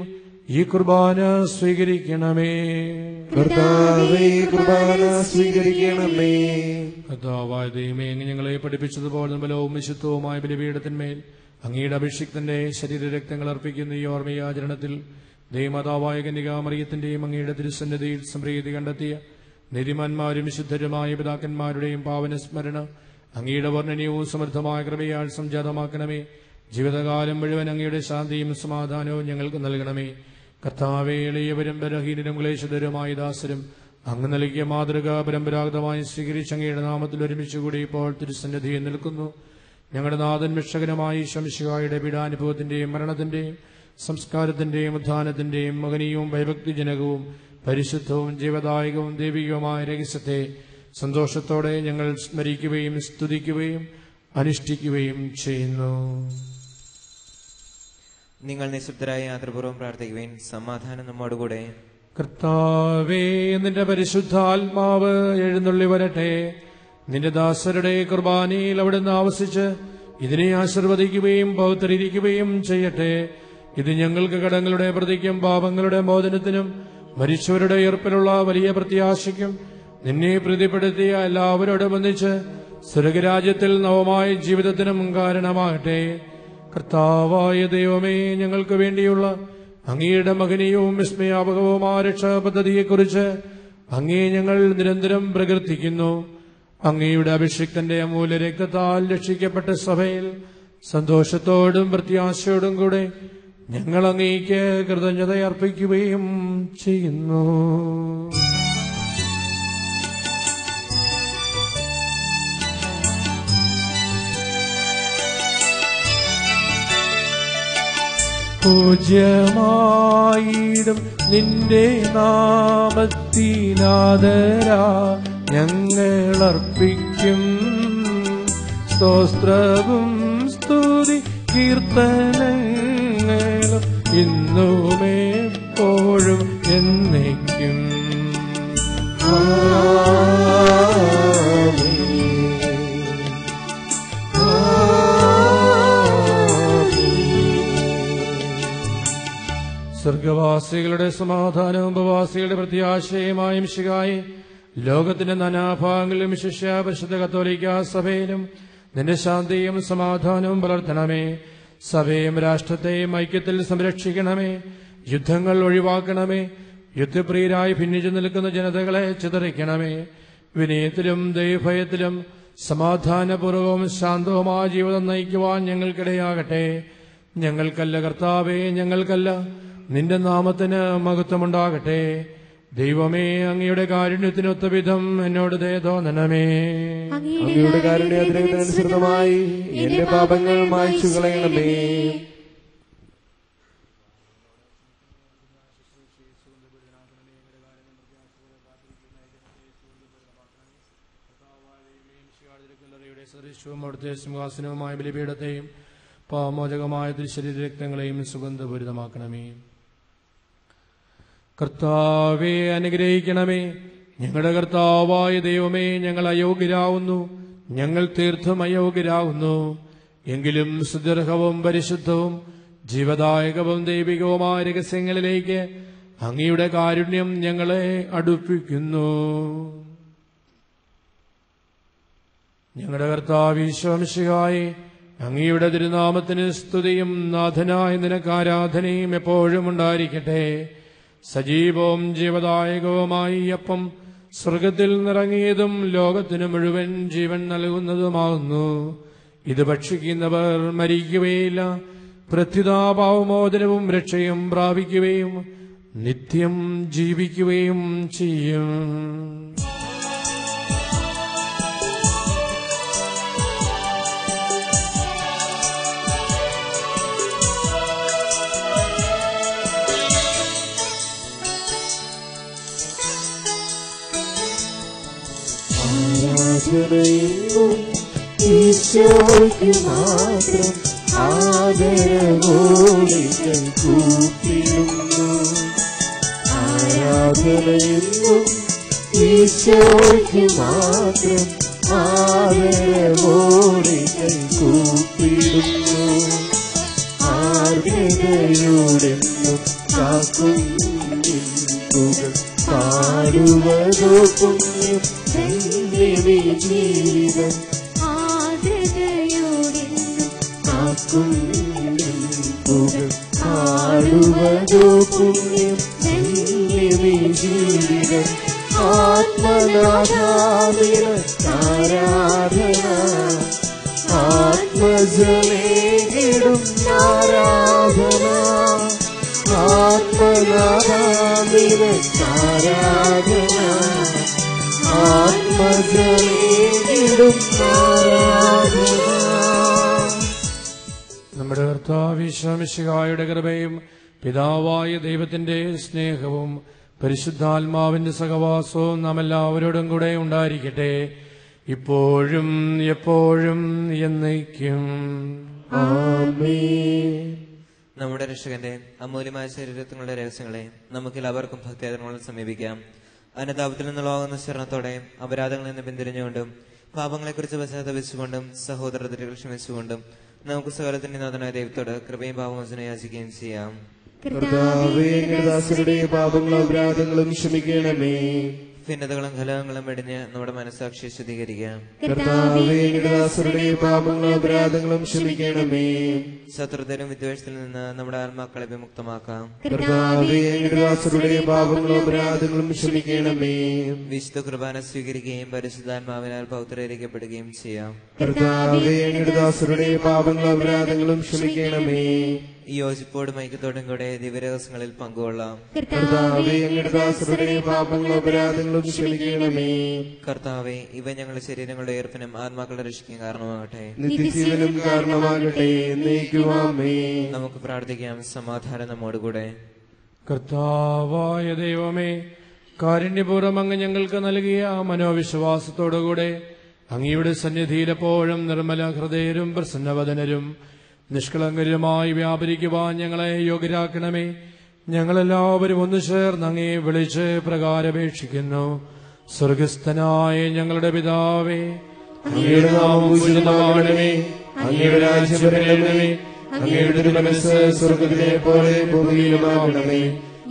ഈ കുർബാന സ്വീകരിക്കണമേ. കുർബാന സ്വീകരിക്കണമേ. കർത്താവായ ദൈവമേ, അങ്ങ് ഞങ്ങളെ പഠിപ്പിച്ചതുപോലെ ബലവും വിശുദ്ധവുമായ ബലിപീഠത്തിന്മേൽ അങ്ങയുടെ അഭിഷിക്തന്റെ ശരീരരക്തങ്ങൾ അർപ്പിക്കുന്ന ഈ ഓർമ്മയാചരണത്തിൽ ദൈവമാതാവായ കന്യകാമറിയത്തിന്റെയും അങ്ങയുടെ തിരുസന്നിധിയിൽ സംപ്രീതി കണ്ടെത്തിയ നീതിമാന്മാരും വിശുദ്ധരുമായ പിതാക്കന്മാരുടെയും പാവന സ്മരണ അങ്ങയുടെ വർണ്ണനീയവും സമൃദ്ധമായ കൃപയാൽ സംജാതമാക്കണമേ. ജീവിതകാലം മുഴുവൻ അങ്ങയുടെ ശാന്തിയും സമാധാനവും ഞങ്ങൾക്ക് നൽകണമേ. കർത്താവേ, എളിയവരും ബലഹീനരും ക്ലേശിതരുമായ ദാസരും അങ്ങ് നൽകിയ മാതൃക പരമ്പരാഗതമായി സ്വീകരിച്ച് അങ്ങയുടെ നാമത്തിൽ ഒരുമിച്ചുകൂടി ഇപ്പോൾ തിരുസന്നിധിയിൽ നിൽക്കുന്നു. ഞങ്ങളുടെ നാഥൻ രക്ഷകനുമായി ശംശിഹായുടെ പീഡാനുഭവത്തിന്റെയും മരണത്തിന്റെയും സംസ്കാരത്തിന്റെയും ഉത്ഥാനത്തിന്റെയും മഹനീയവും ഭയഭക്തിജനകവും പരിശുദ്ധവും ജീവദായകവും ദൈവികവുമായ രഹസ്യത്തെ സന്തോഷത്തോടെ ഞങ്ങൾ സ്മരിക്കുകയും സ്തുതിക്കുകയും അനുഷ്ഠിക്കുകയും ചെയ്യുന്നു. നിങ്ങൾ നിശബ്ദരായ യാത്രപൂർവ്വം പ്രാർത്ഥിക്കുവിൻ. സമാധാനം നമ്മോടുകൂടെ. കർത്താവേ, നിന്റെ പരിശുദ്ധാത്മാവ് എഴുന്നള്ളി വരട്ടെ. നിന്റെ ദാസരുടെ കുർബാനയിൽ അവിടുന്ന് ആവസിച്ച് ഇതിനെ ആശീർവദിക്കുകയും പൗത്രീകരിക്കുകയും ചെയ്യട്ടെ. ഇത് ഞങ്ങൾക്ക് കടങ്ങളുടെ പ്രതിക്കും പാപങ്ങളുടെ മോചനത്തിനും മരിച്ചവരുടെ ഉയർപ്പിലുള്ള വലിയ പ്രത്യാശയ്ക്കും നിന്നെ പ്രീതിപ്പെടുത്തിയ എല്ലാവരോടും ഒന്നിച്ച് സ്വർഗരാജ്യത്തിൽ നവമായ ജീവിതത്തിനും കാരണമാകട്ടെ. കർത്താവായ ദൈവമേ, ഞങ്ങൾക്ക് വേണ്ടിയുള്ള അങ്ങയുടെ മഹനീയവും വിസ്മയാപകവുമായ രക്ഷാപദ്ധതിയെക്കുറിച്ച് അങ്ങേ ഞങ്ങൾ നിരന്തരം പ്രകീർത്തിക്കുന്നു. അങ്ങയുടെ അഭിഷിക്തന്റെ അമൂല്യ രക്തത്താൽ രക്ഷിക്കപ്പെട്ട സഭയിൽ സന്തോഷത്തോടും പ്രത്യാശയോടും കൂടെ ഞങ്ങൾ അങ്ങേക്ക് കൃതജ്ഞത അർപ്പിക്കുകയും ചെയ്യുന്നു. പൂജ്യമായിടും നിന്റെ നാമത്തിനാദരാ ഞങ്ങളർപ്പിക്കും സ്തോത്രവും സ്തുതി കീർത്തനങ്ങളും ഇന്നുമെപ്പോഴും എന്നേക്കും. സ്വർഗവാസികളുടെ സമാധാനവും ഉപവാസികളുടെ പ്രത്യാശയുമായ മിശിഹായേ, ലോകത്തിന്റെ നാനാഭാഗങ്ങളിലും ശിഷ്യ പരിശുദ്ധ കത്തോലിക്ക സഭയിലും നിന്റെ ശാന്തിയും സമാധാനവും വളർത്തണമേ. സഭയും രാഷ്ട്രത്തെയും ഐക്യത്തിൽ സംരക്ഷിക്കണമേ. യുദ്ധങ്ങൾ ഒഴിവാക്കണമേ. യുദ്ധപ്രിയരായി ഭിന്നിച്ചു നിൽക്കുന്ന ജനതകളെ ചിതറിക്കണമേ. വിനയത്തിലും ദൈവഭയത്തിലും സമാധാനപൂർവവും ശാന്തവുമായ ജീവിതം നയിക്കുവാൻ ഞങ്ങൾക്കിടയാകട്ടെ. ഞങ്ങൾക്കല്ല കർത്താവേ, ഞങ്ങൾക്കല്ല, നിന്റെ നാമത്തിന് മഹത്വമുണ്ടാകട്ടെ. ദൈവമേ, അങ്ങയുടെ കാരുണ്യത്തിനൊത്ത വിധം എന്നോട് ദയ തോന്നണമേ. അങ്ങയുടെ കാരുണ്യാഗ്രഹത്തിനനുസൃതമായി എന്റെ പാപങ്ങൾ മായ്ച്ചു കളയണമേ. സദൃശവും അവിടുത്തെ സിംഹാസനവുമായ ബലിപീഠത്തെയും പാമോചകമായ തിരുശരീര രക്തങ്ങളെയും സുഗന്ധപൂരിതമാക്കണമേ. കർത്താവെ, അനുഗ്രഹിക്കണമേ. ഞങ്ങളുടെ കർത്താവായ ദൈവമേ, ഞങ്ങൾ അയോഗ്യരാകുന്നു, ഞങ്ങൾ തീർത്തും അയോഗ്യരാകുന്നു. എങ്കിലും സുദീർഘവും പരിശുദ്ധവും ജീവദായകവും ദൈവികവുമായ രഹസ്യങ്ങളിലേക്ക് അങ്ങയുടെ കാരുണ്യം ഞങ്ങളെ അടുപ്പിക്കുന്നു. ഞങ്ങളുടെ കർത്താവ് ഈശോ മിശിഹായേ, അങ്ങയുടെ തിരുനാമത്തിന് സ്തുതിയും നാഥനായ നിനക്ക് ആരാധനയും എപ്പോഴും ഉണ്ടായിരിക്കട്ടെ. സജീവവും ജീവദായകവുമായി അപ്പം സ്വർഗത്തിൽ നിറങ്ങിയതും ലോകത്തിനു മുഴുവൻ ജീവൻ നൽകുന്നതുമാകുന്നു. ഇത് ഭക്ഷിക്കുന്നവർ മരിക്കുകയില്ല, പ്രത്യുതാപാവമോചനവും രക്ഷയും പ്രാപിക്കുകയും നിത്യം ജീവിക്കുകയും ചെയ്യും. ആരാധനയെന്നും ഈശോയ്ക്ക് മാത്രം ആദരവോടെ കൈകൂപ്പിടുന്നു. ആരാധനയെന്നും ഈശോയ്ക്ക് മാത്രം ആദരവോടെ കൈകൂപ്പിടുന്നു. ആർദ്രതയോടെന്നും കാക്കും നിൻപുകൾ പാടുവതോ പുണ്യം ധന്യമേ ജീവിതം. ആദരയോടെന്നും കാക്കും നിൻപുകൾ പാടുവതോ പുണ്യം ധന്യമേ ജീവിതം. ആത്മനാഥാവിനാരാധന, ആത്മജലേകിടും ആരാധന. ആത്മനാഥാവിനാരാധന, ആത്മജലേകിടും ആരാധന. നമ്മുടെ കർത്താവ് ഈശോ മിശിഹായുടെ കൃപയും പിതാവായ ദൈവത്തിന്റെ സ്നേഹവും പരിശുദ്ധാത്മാവിന്റെ സഹവാസവും നാം എല്ലാവരോടും കൂടെ ഉണ്ടായിരിക്കട്ടെ, ഇപ്പോഴും എപ്പോഴും എന്നേക്കും. ആമേൻ. നമ്മുടെ രക്ഷകന്റെ അമൂല്യമായ ശരീരത്തിനുള്ള രഹസ്യങ്ങളെ നമുക്കെല്ലാവർക്കും ഭക്തിയാദരങ്ങളെ സമീപിക്കാം. അനുതാപത്തിൽ നിന്നുള്ളാകുന്ന ശരണത്തോടെ അപരാധങ്ങളിൽ നിന്ന് പിന്തിരിഞ്ഞുകൊണ്ടും പാപങ്ങളെക്കുറിച്ച് പശ്ചാത്തപിച്ചുകൊണ്ടും സഹോദരത്തിൽ ക്ഷമിച്ചുകൊണ്ടും നമുക്ക് സകലത്തിന്റെ നാഥനായ ദൈവത്തോട് കൃപയും പാപമോചനം യാചിക്കുകയും ചെയ്യാം. കർത്താവേ, അങ്ങയുടെ ദാസരുടെ പാപങ്ങളും അപരാധങ്ങളും ക്ഷമിക്കണമേ. ഭിന്നതകളും കലഹങ്ങളും വെടിഞ്ഞ് നമ്മുടെ മനസ്സാക്ഷിയെ ശുദ്ധീകരിക്കാം. കർത്താവേ, അങ്ങയുടെ ദാസരുടെ പാപങ്ങളും അപരാധങ്ങളും ക്ഷമിക്കണമേ. ശത്രുതയിലും വിദ്വേഷത്തിൽ നിന്ന് നമ്മുടെ ആത്മാക്കളെ വിമുക്തമാക്കാം. കർത്താവേ, അങ്ങയുടെ ദാസരുടെ പാപങ്ങളും അപരാധങ്ങളും ക്ഷമിക്കണമേ. വിശുദ്ധ കുർബാന സ്വീകരിക്കുകയും പരിശുദ്ധാത്മാവിനാൽ പൗത്രീകരിക്കപ്പെടുകയും ചെയ്യാം. കർത്താവേ, അങ്ങയുടെ ദാസരുടെ പാപങ്ങളും അപരാധങ്ങളും ക്ഷമിക്കണമേ. ഈ യോജിപ്പോടും ഐക്യത്തോടും കൂടെ ദിവ്യരഹസ്യങ്ങളിൽ പങ്കുകൊള്ളാം. കർത്താവേ, അങ്ങയുടെ ദാസരുടെ പാപങ്ങളും അപരാധങ്ങളും ക്ഷമിക്കണമേ. കർത്താവെ, ഇവ ഞങ്ങളുടെ ശരീരങ്ങളുടെ ഉയർപ്പിനും ആത്മാക്കളുടെ രക്ഷിക്കും കാരണമാകട്ടെ, നിത്യജീവനും കാരണമാകട്ടെ. എന്നേക്കും ആമേൻ. നമുക്ക് പ്രാർത്ഥിക്കാം. സമാധാനം നമ്മോടുകൂടെ. കർത്താവായ ദൈവമേ, കാരുണ്യപൂർവ്വം അങ്ങ് ഞങ്ങൾക്ക് നൽകിയ മനോവിശ്വാസത്തോടുകൂടെ അങ്ങയുടെ സന്നിധിയിലെപ്പോഴും നിർമ്മല ഹൃദയരും പ്രസന്നവദനരും നിഷ്കളങ്കരുമായി വ്യാപരിക്കുവാൻ ഞങ്ങളെ യോഗ്യരാക്കണമേ. ഞങ്ങളെല്ലാവരും ഒന്നു ചേർന്ന് അങ്ങേ വിളിച്ച് പ്രകാരപേക്ഷിക്കുന്നു. സ്വർഗസ്ഥനായ ഞങ്ങളുടെ പിതാവേ, അങ്ങയുടെ നാമം പൂജിതമാകണമേ, അങ്ങയുടെ രാജ്യം വരണമേ, അങ്ങയുടെ തിരുമനസ്സ് സ്വർഗ്ഗത്തിലെ പോലെ ഭൂമിയിലുമാകണമേ.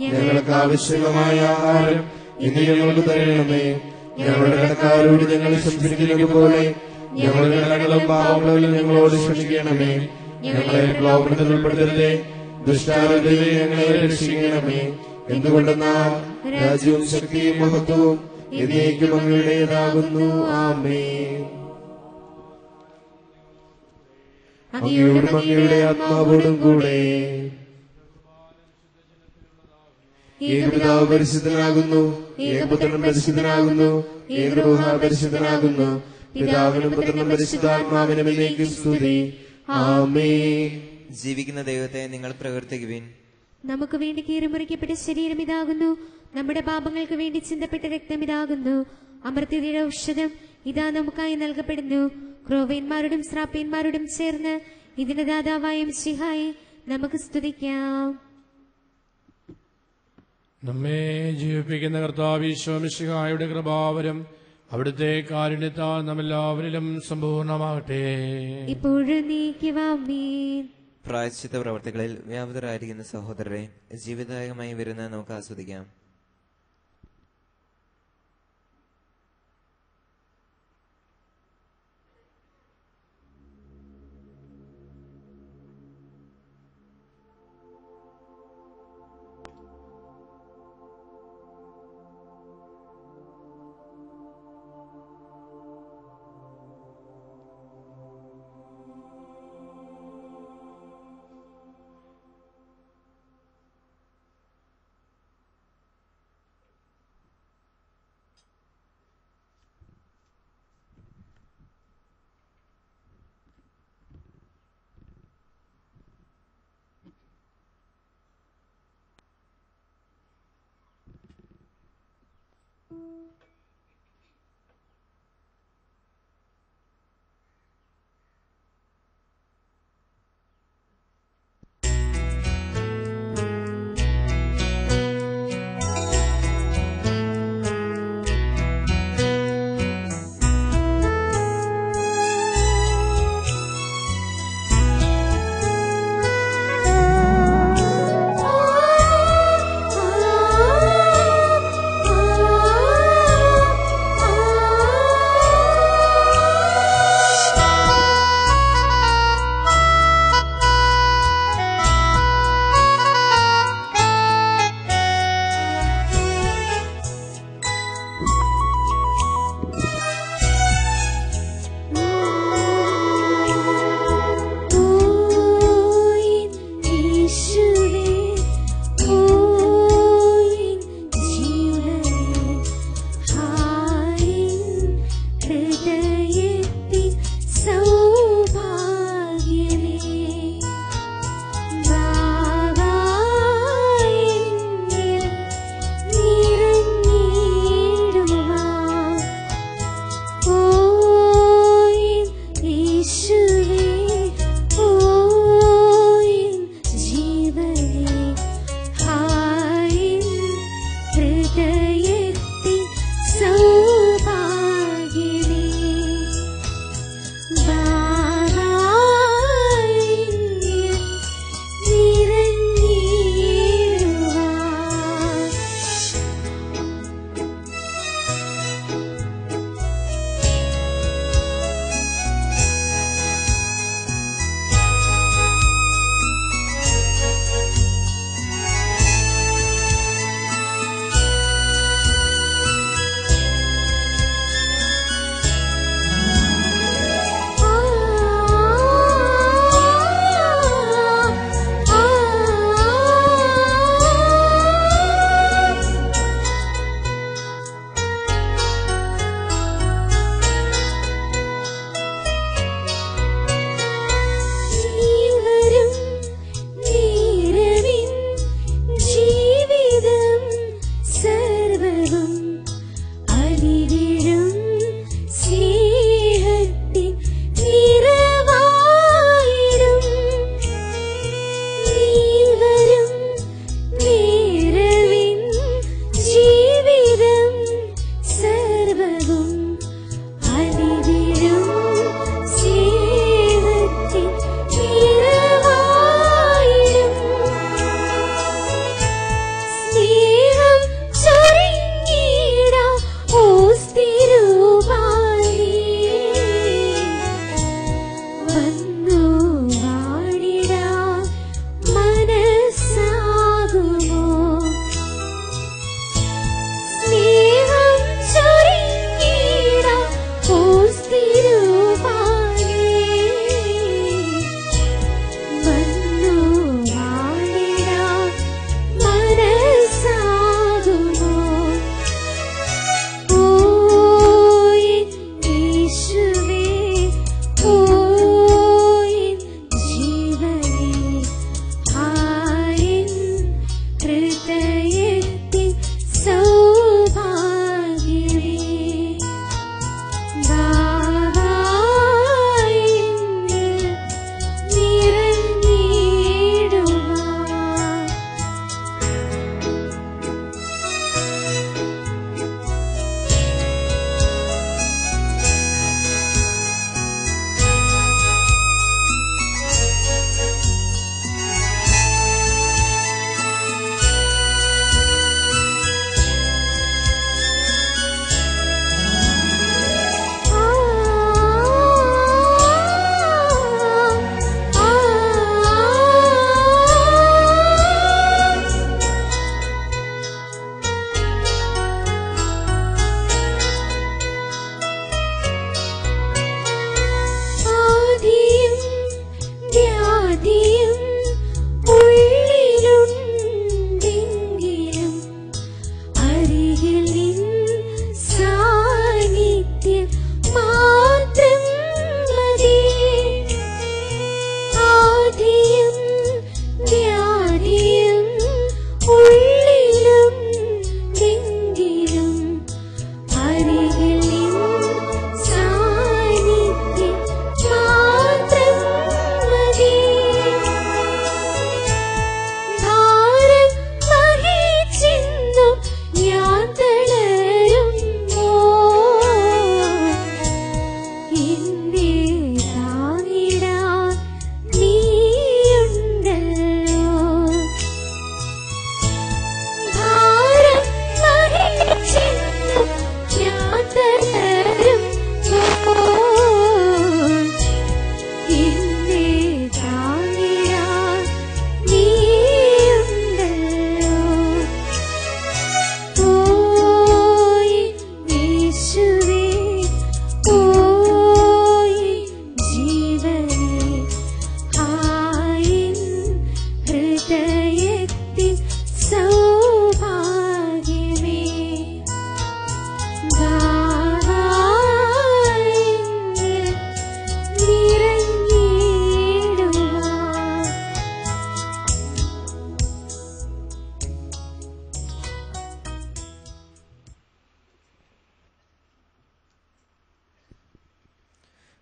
ഞങ്ങൾക്ക് ആവശ്യമായ ആഹാരം ഇന്ന് ഞങ്ങൾക്ക് തരണമേ. ഞങ്ങളുടെ കടക്കാരോട് ഞങ്ങൾ ക്ഷമിച്ചിരിക്കുന്നത് പോലെ ഞങ്ങളുടെ കടങ്ങളും പാപങ്ങളും ഞങ്ങളോട് ക്ഷമിക്കണമേ. ഞങ്ങളെ പ്രലോഭനത്തിൽ ഉൾപ്പെടുത്തരുതേ, ദുഷ്ടാരൂപത്തിൽ ഞങ്ങളെ രക്ഷിക്കണമേ. എന്തുകൊണ്ടെന്നാൽ രാജ്യവും ശക്തിയും മഹത്വവും എന്നേക്കും അങ്ങയുടേതാകുന്നു. ആമേൻ. അങ്ങയോടും അങ്ങയുടെ ആത്മാവോടും കൂടെ. ഏകപിതാവ് പരിശുദ്ധനാകുന്നു, ഏകപുത്രനും പരിശുദ്ധനാകുന്നു, ഏകരൂഹ പരിശുദ്ധനാകുന്നു. പിതാവിനും പുത്രനും പരിശുദ്ധാത്മാവിനും എന്നേക്കും സ്തുതി. ആമേൻ. ജീവിക്കുന്ന ദൈവത്തെ നിങ്ങൾ പ്രവർത്തിക്കുവിൻ. നമുക്ക് വേണ്ടി കീറിമുറിക്കപ്പെട്ട ശരീരം ഇതാകുന്നു, നമ്മുടെ പാപങ്ങൾക്ക് വേണ്ടി ചിന്തപ്പെട്ട രക്തം ഇതാകുന്നു. അമർത്യതയുടെ ഔഷധം ഇതാ നമുക്കായി നൽകപ്പെടുന്നു. ക്രോവ്യന്മാരോടും ശ്രാപ്യന്മാരോടും ചേർന്ന് ഇതിന്റെ ദാതാവായ മിശിഹായെ നമുക്ക് സ്തുതിക്കാം. നമ്മെ ജീവിപ്പിക്കുന്ന കർത്താവ് ഈശോ മിശിഹായുടെ കൃപാവരം അവിടുത്തെ കാരുണ്യത്താൽ നമ്മെല്ലാവരിലും സമ്പൂർണ്ണമാകട്ടെ. ഇപ്പോഴും നീക്കുവാമേൻ. പ്രായശ്ചിത്ത പ്രവർത്തികളിൽ വ്യാപൃതരായിരിക്കുന്ന സഹോദരരെ, ജീവിതദായകമായി വരുന്ന നമുക്ക് ആസ്വദിക്കാം.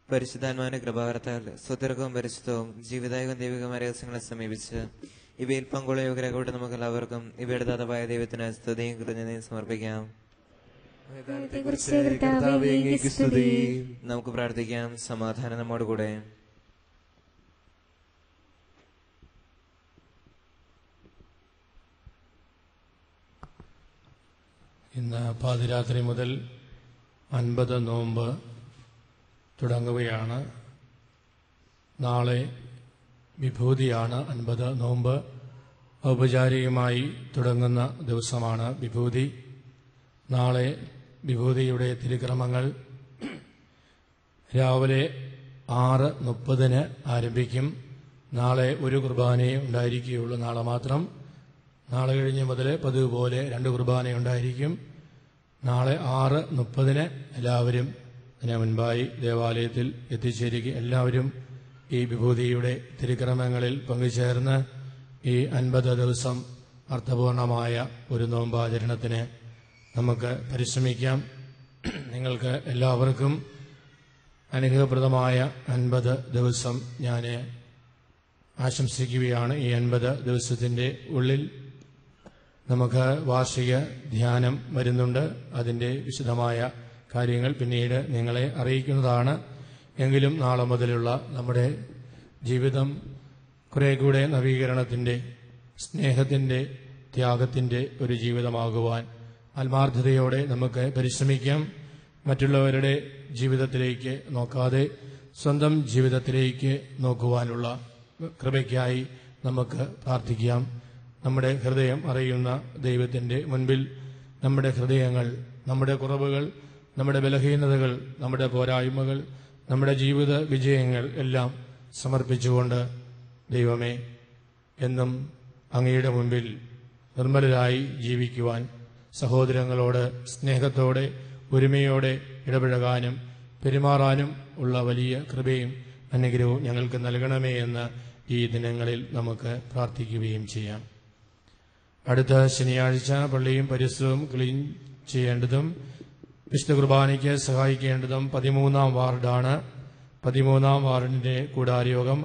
പരിശുദ്ധാത്മാവിന്റെ കൃപാകരത്താൽ സുദീർഘവും പരിശുദ്ധവും ജീവിതായകവും ദൈവികമായ രഹസ്യങ്ങളെ സമീപിച്ച് ഇവയിൽ പങ്കുളയോഗ്യരാകട്ടെ നമുക്ക് എല്ലാവർക്കും ഇവയുടെ ദാതാവായ ദൈവത്തിന് സ്തുതിയും കൃതജ്ഞതയും സമർപ്പിക്കാം. നമുക്ക് പ്രാർത്ഥിക്കാം. സമാധാനം നമ്മോടുകൂടെ. ഇന്ന് പാതിരാത്രി മുതൽ 50 നോമ്പ് തുടങ്ങുകയാണ്. നാളെ വിഭൂതിയാണ്. 50 നോമ്പ് ഔപചാരികമായി തുടങ്ങുന്ന ദിവസമാണ് വിഭൂതി. നാളെ വിഭൂതിയുടെ തിരുക്രമങ്ങൾ രാവിലെ 6:30 ആരംഭിക്കും. നാളെ ഒരു കുർബാനയെ ഉണ്ടായിരിക്കുകയുള്ളൂ. നാളെ മാത്രം. നാളെ കഴിഞ്ഞ് മുതൽ പതിവ് പോലെ 2 കുർബാനയുണ്ടായിരിക്കും. നാളെ 6:30 എല്ലാവരും അതിന് മുൻപായി ദേവാലയത്തിൽ എത്തിച്ചേരുക. എല്ലാവരും ഈ വിഭൂതിയുടെ തിരുക്രമങ്ങളിൽ പങ്കുചേർന്ന് ഈ 50 ദിവസം അർത്ഥപൂർണമായ ഒരു നോമ്പാചരണത്തിന് നമുക്ക് പരിശ്രമിക്കാം. നിങ്ങൾക്ക് എല്ലാവർക്കും അനുഗ്രഹപ്രദമായ 50 ദിവസം ഞാൻ ആശംസിക്കുകയാണ്. ഈ 50 ദിവസത്തിൻ്റെ ഉള്ളിൽ നമുക്ക് വാർഷിക ധ്യാനം വരുന്നുണ്ട്. അതിൻ്റെ വിശദമായ കാര്യങ്ങൾ പിന്നീട് നിങ്ങളെ അറിയിക്കുന്നതാണ്. എങ്കിലും നാളെ മുതലുള്ള നമ്മുടെ ജീവിതം കുറെ കൂടെ നവീകരണത്തിൻ്റെ, സ്നേഹത്തിൻ്റെ, ത്യാഗത്തിൻ്റെ ഒരു ജീവിതമാകുവാൻ ആത്മാർത്ഥതയോടെ നമുക്ക് പരിശ്രമിക്കാം. മറ്റുള്ളവരുടെ ജീവിതത്തിലേക്ക് നോക്കാതെ സ്വന്തം ജീവിതത്തിലേക്ക് നോക്കുവാനുള്ള കൃപയ്ക്കായി നമുക്ക് പ്രാർത്ഥിക്കാം. നമ്മുടെ ഹൃദയം അറിയുന്ന ദൈവത്തിൻ്റെ മുൻപിൽ നമ്മുടെ ഹൃദയങ്ങൾ, നമ്മുടെ കുറവുകൾ, നമ്മുടെ ബലഹീനതകൾ, നമ്മുടെ പോരായ്മകൾ, നമ്മുടെ ജീവിത വിജയങ്ങൾ എല്ലാം സമർപ്പിച്ചുകൊണ്ട്, ദൈവമേ, എന്നും അങ്ങയുടെ മുൻപിൽ നിർമ്മലരായി ജീവിക്കുവാൻ, സഹോദരങ്ങളോട് സ്നേഹത്തോടെ ഒരുമയോടെ ഇടപഴകാനും പെരുമാറാനും ഉള്ള വലിയ കൃപയും അനുഗ്രഹവും ഞങ്ങൾക്ക് നൽകണമേ എന്ന് ഈ ദിനങ്ങളിൽ നമുക്ക് പ്രാർത്ഥിക്കുകയും ചെയ്യാം. അടുത്ത ശനിയാഴ്ച പള്ളിയും പരിസരവും ക്ലീൻ ചെയ്യേണ്ടതും വിശുദ്ധ കുർബാനയ്ക്ക് സഹായിക്കേണ്ടതും 13-ാം വാർഡാണ്. 13-ാം വാർഡിന്റെ കൂടാരയോഗം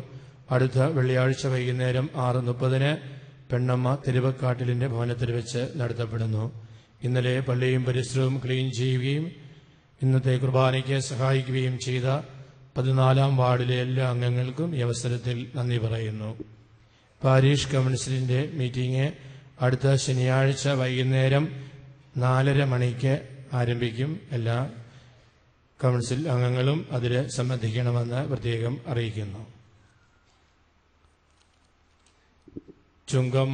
അടുത്ത വെള്ളിയാഴ്ച വൈകുന്നേരം 6:30 പെണ്ണമ്മ തിരുവക്കാട്ടിലിന്റെ ഭവനത്തിൽ വെച്ച് നടത്തപ്പെടുന്നു. ഇന്നലെ പള്ളിയും പരിസരവും ക്ലീൻ ചെയ്യുകയും ഇന്നത്തെ കുർബാനയ്ക്ക് സഹായിക്കുകയും ചെയ്ത 14-ാം വാർഡിലെ എല്ലാ അംഗങ്ങൾക്കും ഈ അവസരത്തിൽ നന്ദി പറയുന്നു. പാരീഷ് കൗൺസിലിന്റെ മീറ്റിംഗ് അടുത്ത ശനിയാഴ്ച വൈകുന്നേരം 4:30 മണിക്ക് ആരംഭിക്കും. എല്ലാ കൗൺസിൽ അംഗങ്ങളും അതിൽ സംബന്ധിക്കണമെന്ന് പ്രത്യേകം അറിയിക്കുന്നു. ചുങ്കം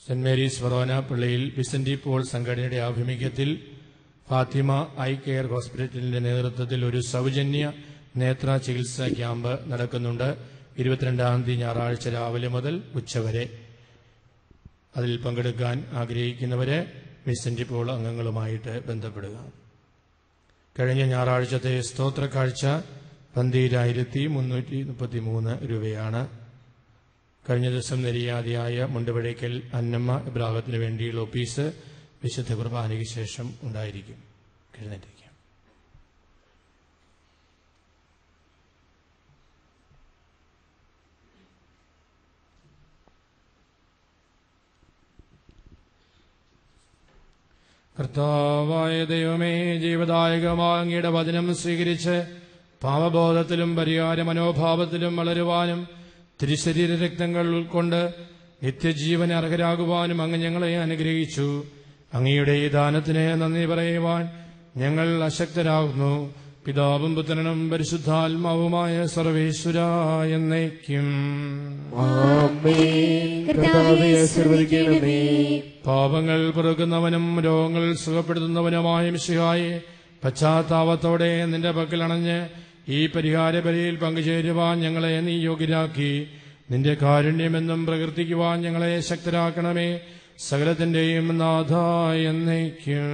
സെന്റ് മേരീസ് ഫൊറോന പള്ളിയിൽ വിസന്റി പോൾ സംഘടനയുടെ ആഭിമുഖ്യത്തിൽ ഫാത്തിമ ഐ കെയർ ഹോസ്പിറ്റലിന്റെ നേതൃത്വത്തിൽ ഒരു സൗജന്യ നേത്ര ചികിത്സാ ക്യാമ്പ് നടക്കുന്നുണ്ട്. 22-ാം തീയതി ഞായറാഴ്ച രാവിലെ മുതൽ ഉച്ചവരെ. അതിൽ പങ്കെടുക്കാൻ ആഗ്രഹിക്കുന്നവരെ വിസന്റി പോൾ അംഗങ്ങളുമായിട്ട് ബന്ധപ്പെടുക. കഴിഞ്ഞ ഞായറാഴ്ചത്തെ സ്തോത്ര കാഴ്ച 12,333 രൂപയാണ്. കഴിഞ്ഞ ദിവസം നിര്യാതിയായ മുണ്ടുപുഴയ്ക്കൽ അന്നമ്മ ഇബ്രാഹത്തിന് വേണ്ടിയുള്ള ഓഫീസ് വിശുദ്ധ കുർബാനയ്ക്ക് ശേഷം ഉണ്ടായിരിക്കും. എഴുന്നേറ്റിരിക്കാം. കർത്താവായ ദൈവമേ, ജീവദായകമായ അങ്ങയുടെ വചനം സ്വീകരിച്ച് പാപബോധത്തിലും പരിഹാര മനോഭാവത്തിലും വളരുവാനും തിരുശരീര രക്തങ്ങൾ ഉൾക്കൊണ്ട് നിത്യജീവന് അർഹരാകുവാനും അങ്ങ് ഞങ്ങളെ അനുഗ്രഹിച്ചു. അങ്ങയുടെ ഈ ദാനത്തിന് നന്ദി പറയുവാൻ ഞങ്ങൾ അശക്തരാകുന്നു. പിതാവും പുത്രനും പരിശുദ്ധാത്മാവുമായ സർവേശ്വര എന്നേക്കും. പാപങ്ങൾ പൊറുക്കുന്നവനും രോഗങ്ങൾ സുഖപ്പെടുത്തുന്നവനുമായ മിശിഹായെ, പശ്ചാത്താപത്തോടെ നിന്റെ പക്കൽ അണഞ്ഞ് ഈ പരിഹാര ബലിയിൽ പങ്കുചേരുവാൻ ഞങ്ങളെ നീ യോഗ്യരാക്കി. നിന്റെ കാരുണ്യമെന്നും പ്രകീർത്തിക്കുവാൻ ഞങ്ങളെ ശക്തരാക്കണമേ. സകലത്തിന്റെയും നാഥ എന്നേക്കും.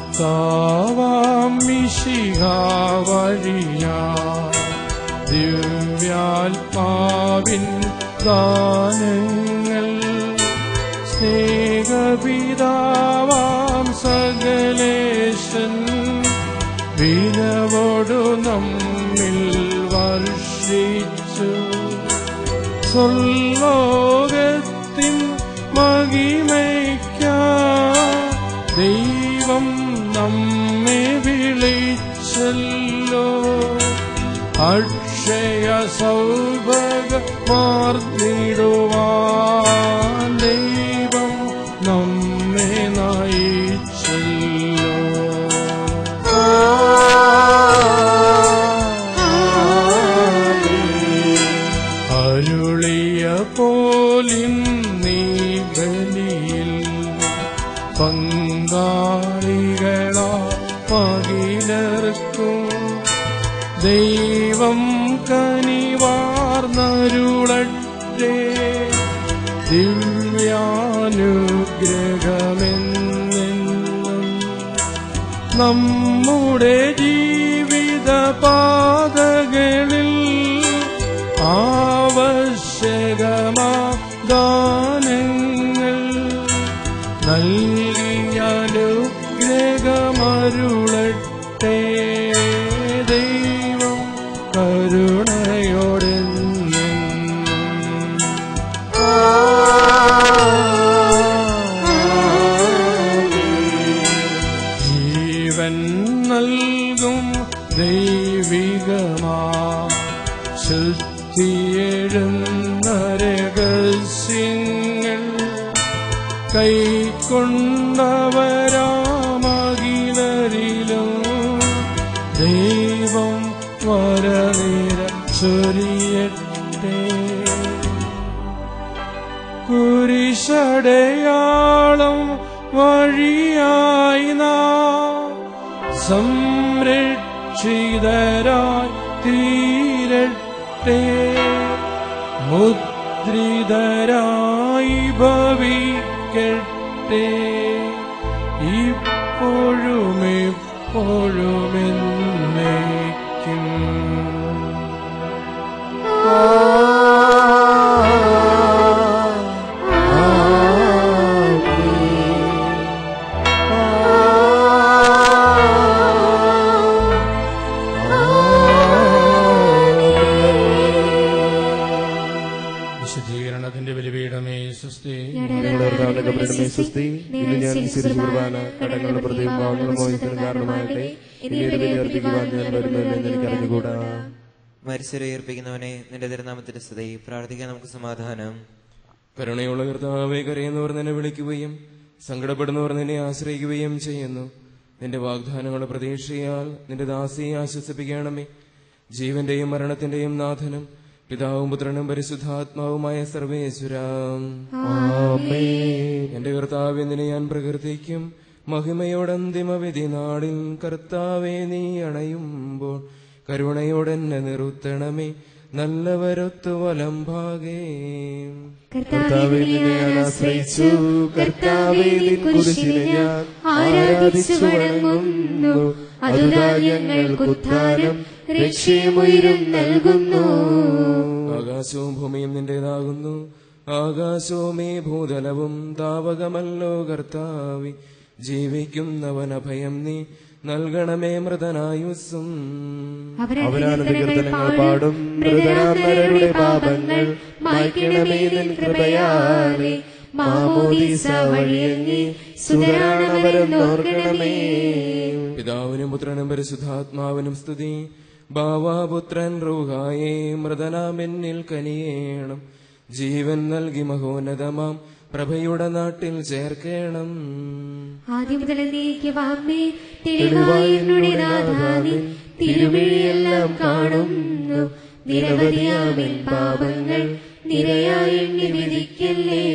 കർത്താവാം മിശിഹാ വഴിയായി ദിവ്യാത്മാവിൻ ദാനങ്ങൾ സ്നേഹപിതാവാം സകലേശൻ വിരവോടു നമ്മിൽ വർഷിച്ചു. സ്വർലോകത്തിൻ മഹിമയ്ക്കായി ദൈവം നമ്മെ വിളിച്ചല്ലോ. അക്ഷയ സൗഭഗമാർന്നിടുവാൻ ദൈവം നമ്മെ നയിച്ചല്ലോ. അരുളിയ പോലിന്നീ ബലിയിൽ പങ്കാളികളാ പകിലർക്കും ദൈവം കനിവാർന്നരുളട്ടെ. ദിവ്യാനുഗ്രഹമെന്നെന്നും നമ്മുടെ ജീവിത പാതകളിൽ ആവശ്യകമാ ദാനങ്ങൾ നൽകിയാനുഗ്രഹമരുളട്ടെ. ദൈവം കരുണയോടെ ജീവൻ നൽകും ദൈവികമാ ശുദ്ധിയെഴുന്ന രഹസ്യങ്ങൾ കൈക്കൊണ്ടവരാമകിലരിലും ദൈവം വരനിര ചൊരിയട്ടെ. കുരിശടയാളം വഴിയായി നാം സംരക്ഷിതരായി തീരട്ടെ. മുദ്രിതരായി ഭവിക്കട്ടെ. ഇപ്പോഴും എപ്പോഴും എന്നേക്കും. വിശുദ്ധീകരണത്തിന്റെ ബലിപീഠമേ സ്വസ്തി. ഇന്ന് ഞാൻ വിശുദ്ധ കുർബാന കടങ്ങളുടെ പ്രതിയും പാവങ്ങളുടെ മോചനത്തിന് കാരണമാകട്ടെ. ഇനി ഒരു ബലി അർപ്പിക്കുവാൻ ഞാൻ വരുന്നതെന്ന് എനിക്ക് അറിഞ്ഞുകൂടാ. മരിച്ചവരെ ഉയർപ്പിക്കുന്നവനെ നിന്റെ തിരുനാമത്തിന്റെ സ്തുതി. പ്രാർത്ഥിക്കാൻ നമുക്ക് സമാധാനം. കരുണയുള്ള കർത്താവേ, കരയുന്നവർ നിന്നെ വിളിക്കുകയും സങ്കടപ്പെടുന്നവർ നിന്നെ ആശ്രയിക്കുകയും ചെയ്യുന്നു. നിന്റെ വാഗ്ദാനങ്ങളുടെ പ്രതീക്ഷയാൽ നിന്റെ ദാസിയെ ആശ്വസിപ്പിക്കണമേ. ജീവന്റെയും മരണത്തിന്റെയും നാഥനും പിതാവും പുത്രനും പരിശുദ്ധാത്മാവുമായ സർവേശ്വരാം. എന്റെ കർത്താവേ, നിന്നെ ഞാൻ പ്രകീർത്തിക്കും. മഹിമയോടന്തിമവിധി നാളിൽ കർത്താവേ, നീ അണയുമ്പോൾ കരുണയോടെന്നെ നിർത്തണമേ. നല്ലവരൊത്തു വലംഭാഗേ. കർത്താവേ, നിന്നെ ഞാൻ ആശ്രയിച്ചു. കർത്താവേ, നിൻ കുരിശിനെ ഞാൻ ആരാധിച്ചു വണങ്ങുന്നു. അതുതാ ഞങ്ങൾക്ക് ഉദ്ധാരം രക്ഷയും ഉയരും നൽകുന്നു. ആകാശവും ഭൂമിയും നിന്റേതാകുന്നു. ആകാശവുമേ ഭൂതലവും താവകമല്ലോ കർത്താവേ. ജീവിക്കുന്നവൻ അഭയം നീ നൽകണമേ മൃതനായുസ്സും. അവരാനന്ദ കീർത്തനങ്ങൾ പാടും. മൃതരാമരുടെ പാപങ്ങൾ മായ്ക്കണമേ നിൻ കൃപയാലെ. മാമോദീസ വഴിയങ്ങി സുതരാണവരെന്നോർക്കണമേ. പിതാവിനും പുത്രനും പരിശുദ്ധാത്മാവിനും സ്തുതി. ബാവാപുത്രൻ റൂഹായേ, മൃതനാമെന്നിൽ കനിയേണം. ജീവൻ നൽകി മഹോന്നതമാം പ്രഭയുടെ നാട്ടിൽ ചേർക്കണം. ആദ്യം മുതൽ നീക്കുവാമേ തെളിവായി എന്നുടെ നാഥാനിൻ തിരുവഴിയെല്ലാം കാണുന്നു. നിരവധിയാമിൻ പാപങ്ങൾ നിരയായി എണ്ണി വിധിക്കല്ലേ.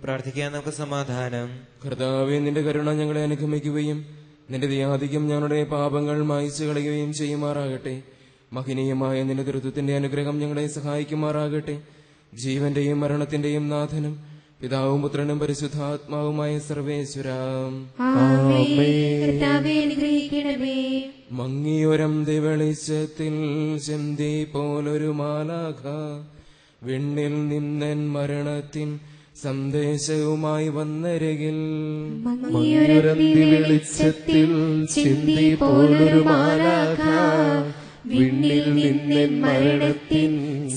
പ്രാർത്ഥിക്കാൻ നമുക്ക് സമാധാനം. കർത്താവേ, നിന്റെ കരുണ ഞങ്ങളെ അനുഗമിക്കുകയും നിന്റെ ദയാധിക്യം ഞങ്ങളുടെ പാപങ്ങൾ മായ്ച്ചു കളയുകയും ചെയ്യുമാറാകട്ടെ. മഹനീയമായ നിന്റെ ദൃത്വത്തിന്റെ അനുഗ്രഹം ഞങ്ങളെ സഹായിക്കുമാറാകട്ടെ. ജീവന്റെയും മരണത്തിന്റെയും നാഥനും പിതാവും പുത്രനും പരിശുദ്ധാത്മാവുമായ സർവേശ്വരാം. മങ്ങിയൊരം വെളിച്ചത്തിൽ ചെന്തി പോലൊരു മാലാഖ വിണ്ണിൽ നിന്നൻ മരണത്തിൻ സന്ദേശവുമായി വന്നരികിൽ മങ്ങിയൊരന്തി വെളിച്ചത്തിൽ ചിന്തി പോലൊരു മാലാഖ വിണ്ണിൽ നിന്നെൻ മരണത്തിൻ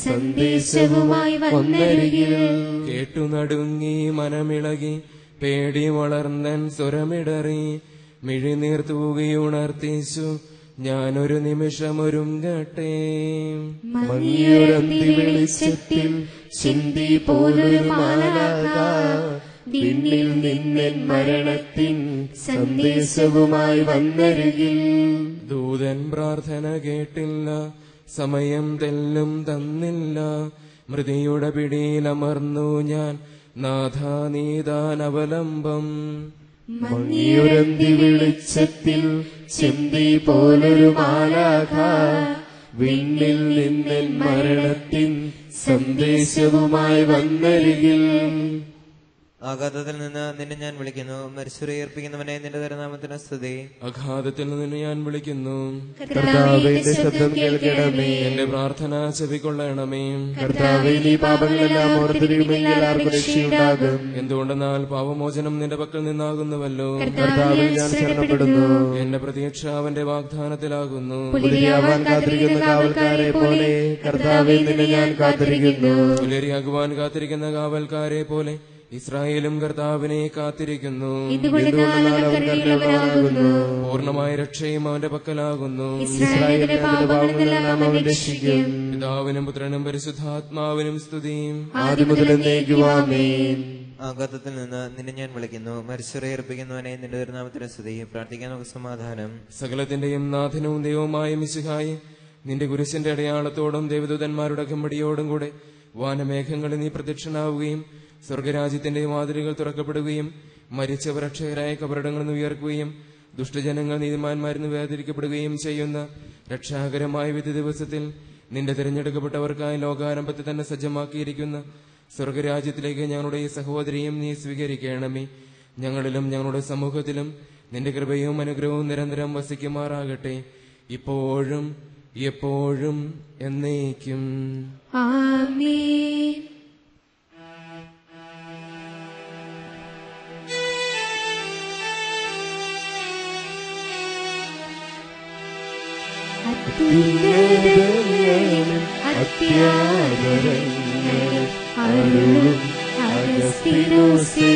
സന്ദേശവുമായി വന്നരികിൽ കേട്ടു നടുങ്ങി മനമിളകി പേടി വളർന്നൻ സ്വരമിടറി മിഴിനീർ തൂകിയുണർത്തിച്ചു ഞാനൊരു നിമിഷമൊരുങ്ങട്ടെ. മങ്ങിയൊരന്തി വെളിച്ചത്തിൽ ചിന്തി പോലൊരു മാലാഖ വിണ്ണിൽ നിന്നെൻ മരണത്തിൻ സന്ദേശവുമായി വന്നരികിൽ ദൂതൻ പ്രാർത്ഥന കേട്ടില്ല, സമയം തെല്ലും തന്നില്ല. മൃതിയുടെ പിടിയിലമർന്നു ഞാൻ, നാഥ നീതാൻ അവലംബം. മങ്ങിയൊരന്തി വെളിച്ചത്തിൽ ചിന്തി പോലൊരു മാലാഖ വിണ്ണിൽ നിന്നെൻ മരണത്തിൻ സന്ദേശവുമായി വന്നരികിൽ ആഘാതത്തിൽ നിന്ന് നിന്നെ ഞാൻ വിളിക്കുന്നു, മരിച്ചവരെ ഏർപ്പിക്കുന്നവനെ നിന്റെ തിരുനാമത്തിന് സ്തുതി. അഗാധത്തിൽ നിന്ന് ഞാൻ വിളിക്കുന്നു, കർത്താവേ എന്റെ ശബ്ദം കേൾക്കണമേ. എന്റെ പ്രാർത്ഥന ചെവിക്കൊള്ളണമേ. കർത്താവേ നീ പാപങ്ങളെല്ലാം ഓർത്തിരിക്കുമെങ്കിൽ ആർക്കും രക്ഷയുണ്ടാകും. എന്തുകൊണ്ടെന്നാൽ പാപമോചനം നിന്റെ പക്കൽ നിന്നാകുന്നുവല്ലോ. കർത്താവിൽ ഞാൻ ശരണപ്പെടുന്നു. എന്റെ പ്രതീക്ഷ അവന്റെ വാഗ്ദാനത്തിലാകുന്നു. പുലരിയാവാൻ കാത്തിരിക്കുന്ന കാവൽക്കാരെ പോലെ കർത്താവേ നിന്നെ ഞാൻ കാത്തിരിക്കുന്നു. പുലരിയാകുവാൻ കാത്തിരിക്കുന്ന കാവൽക്കാരെ പോലെ ഇസ്രായേലും കർത്താവിനെ കാത്തിരിക്കുന്നു. പൂർണ്ണമായ രക്ഷയും അവന്റെ പക്കലാകുന്നു. പിതാവിനും പുത്രനും പരിശുദ്ധാത്മാവിനും സ്തുതിയും ആഘാതത്തിൽ നിന്ന് നിന്നെ ഞാൻ വിളിക്കുന്നു, മരിച്ചവരെ ഏർപ്പിക്കുന്നവനെ നിന്റെ തിരുനാമത്തിന് സ്തുതി. പ്രാർത്ഥിക്കാൻ നമുക്ക് സമാധാനം. സകലത്തിന്റെയും നാഥനവും ദൈവവുമായ മിശിഹായി, നിന്റെ കുരിശിന്റെ അടയാളത്തോടും ദേവദൂതന്മാരുടെ അകമ്പടിയോടും കൂടെ വാനമേഘങ്ങളിൽ നീ പ്രത്യക്ഷനാവുകയും സ്വർഗരാജ്യത്തിന്റെ വാതിലുകൾ തുറക്കപ്പെടുകയും മരിച്ചവർ അക്ഷയരായ കബറിടങ്ങളിൽ നിന്ന് ഉയർക്കുകയും ദുഷ്ടജനങ്ങൾ നീതിമാന്മാരിൽ നിന്ന് വേർതിരിക്കപ്പെടുകയും ചെയ്യുന്ന രക്ഷാകരമായ വിധി ദിവസത്തിൽ നിന്റെ തിരഞ്ഞെടുക്കപ്പെട്ടവർക്കായി ലോകാരംഭത്തിൽ തന്നെ സജ്ജമാക്കിയിരിക്കുന്ന സ്വർഗരാജ്യത്തിലേക്ക് ഞങ്ങളുടെ ഈ സഹോദരിയും നീ സ്വീകരിക്കണമേ. ഞങ്ങളിലും ഞങ്ങളുടെ സമൂഹത്തിലും നിന്റെ കൃപയും അനുഗ്രഹവും നിരന്തരം വസിക്കുമാറാകട്ടെ, ഇപ്പോഴും എപ്പോഴും എന്നേക്കും. ആമേൻ. അത്യാദരങ്ങളിൽ അരുളും അഗസ്തീനോസേ.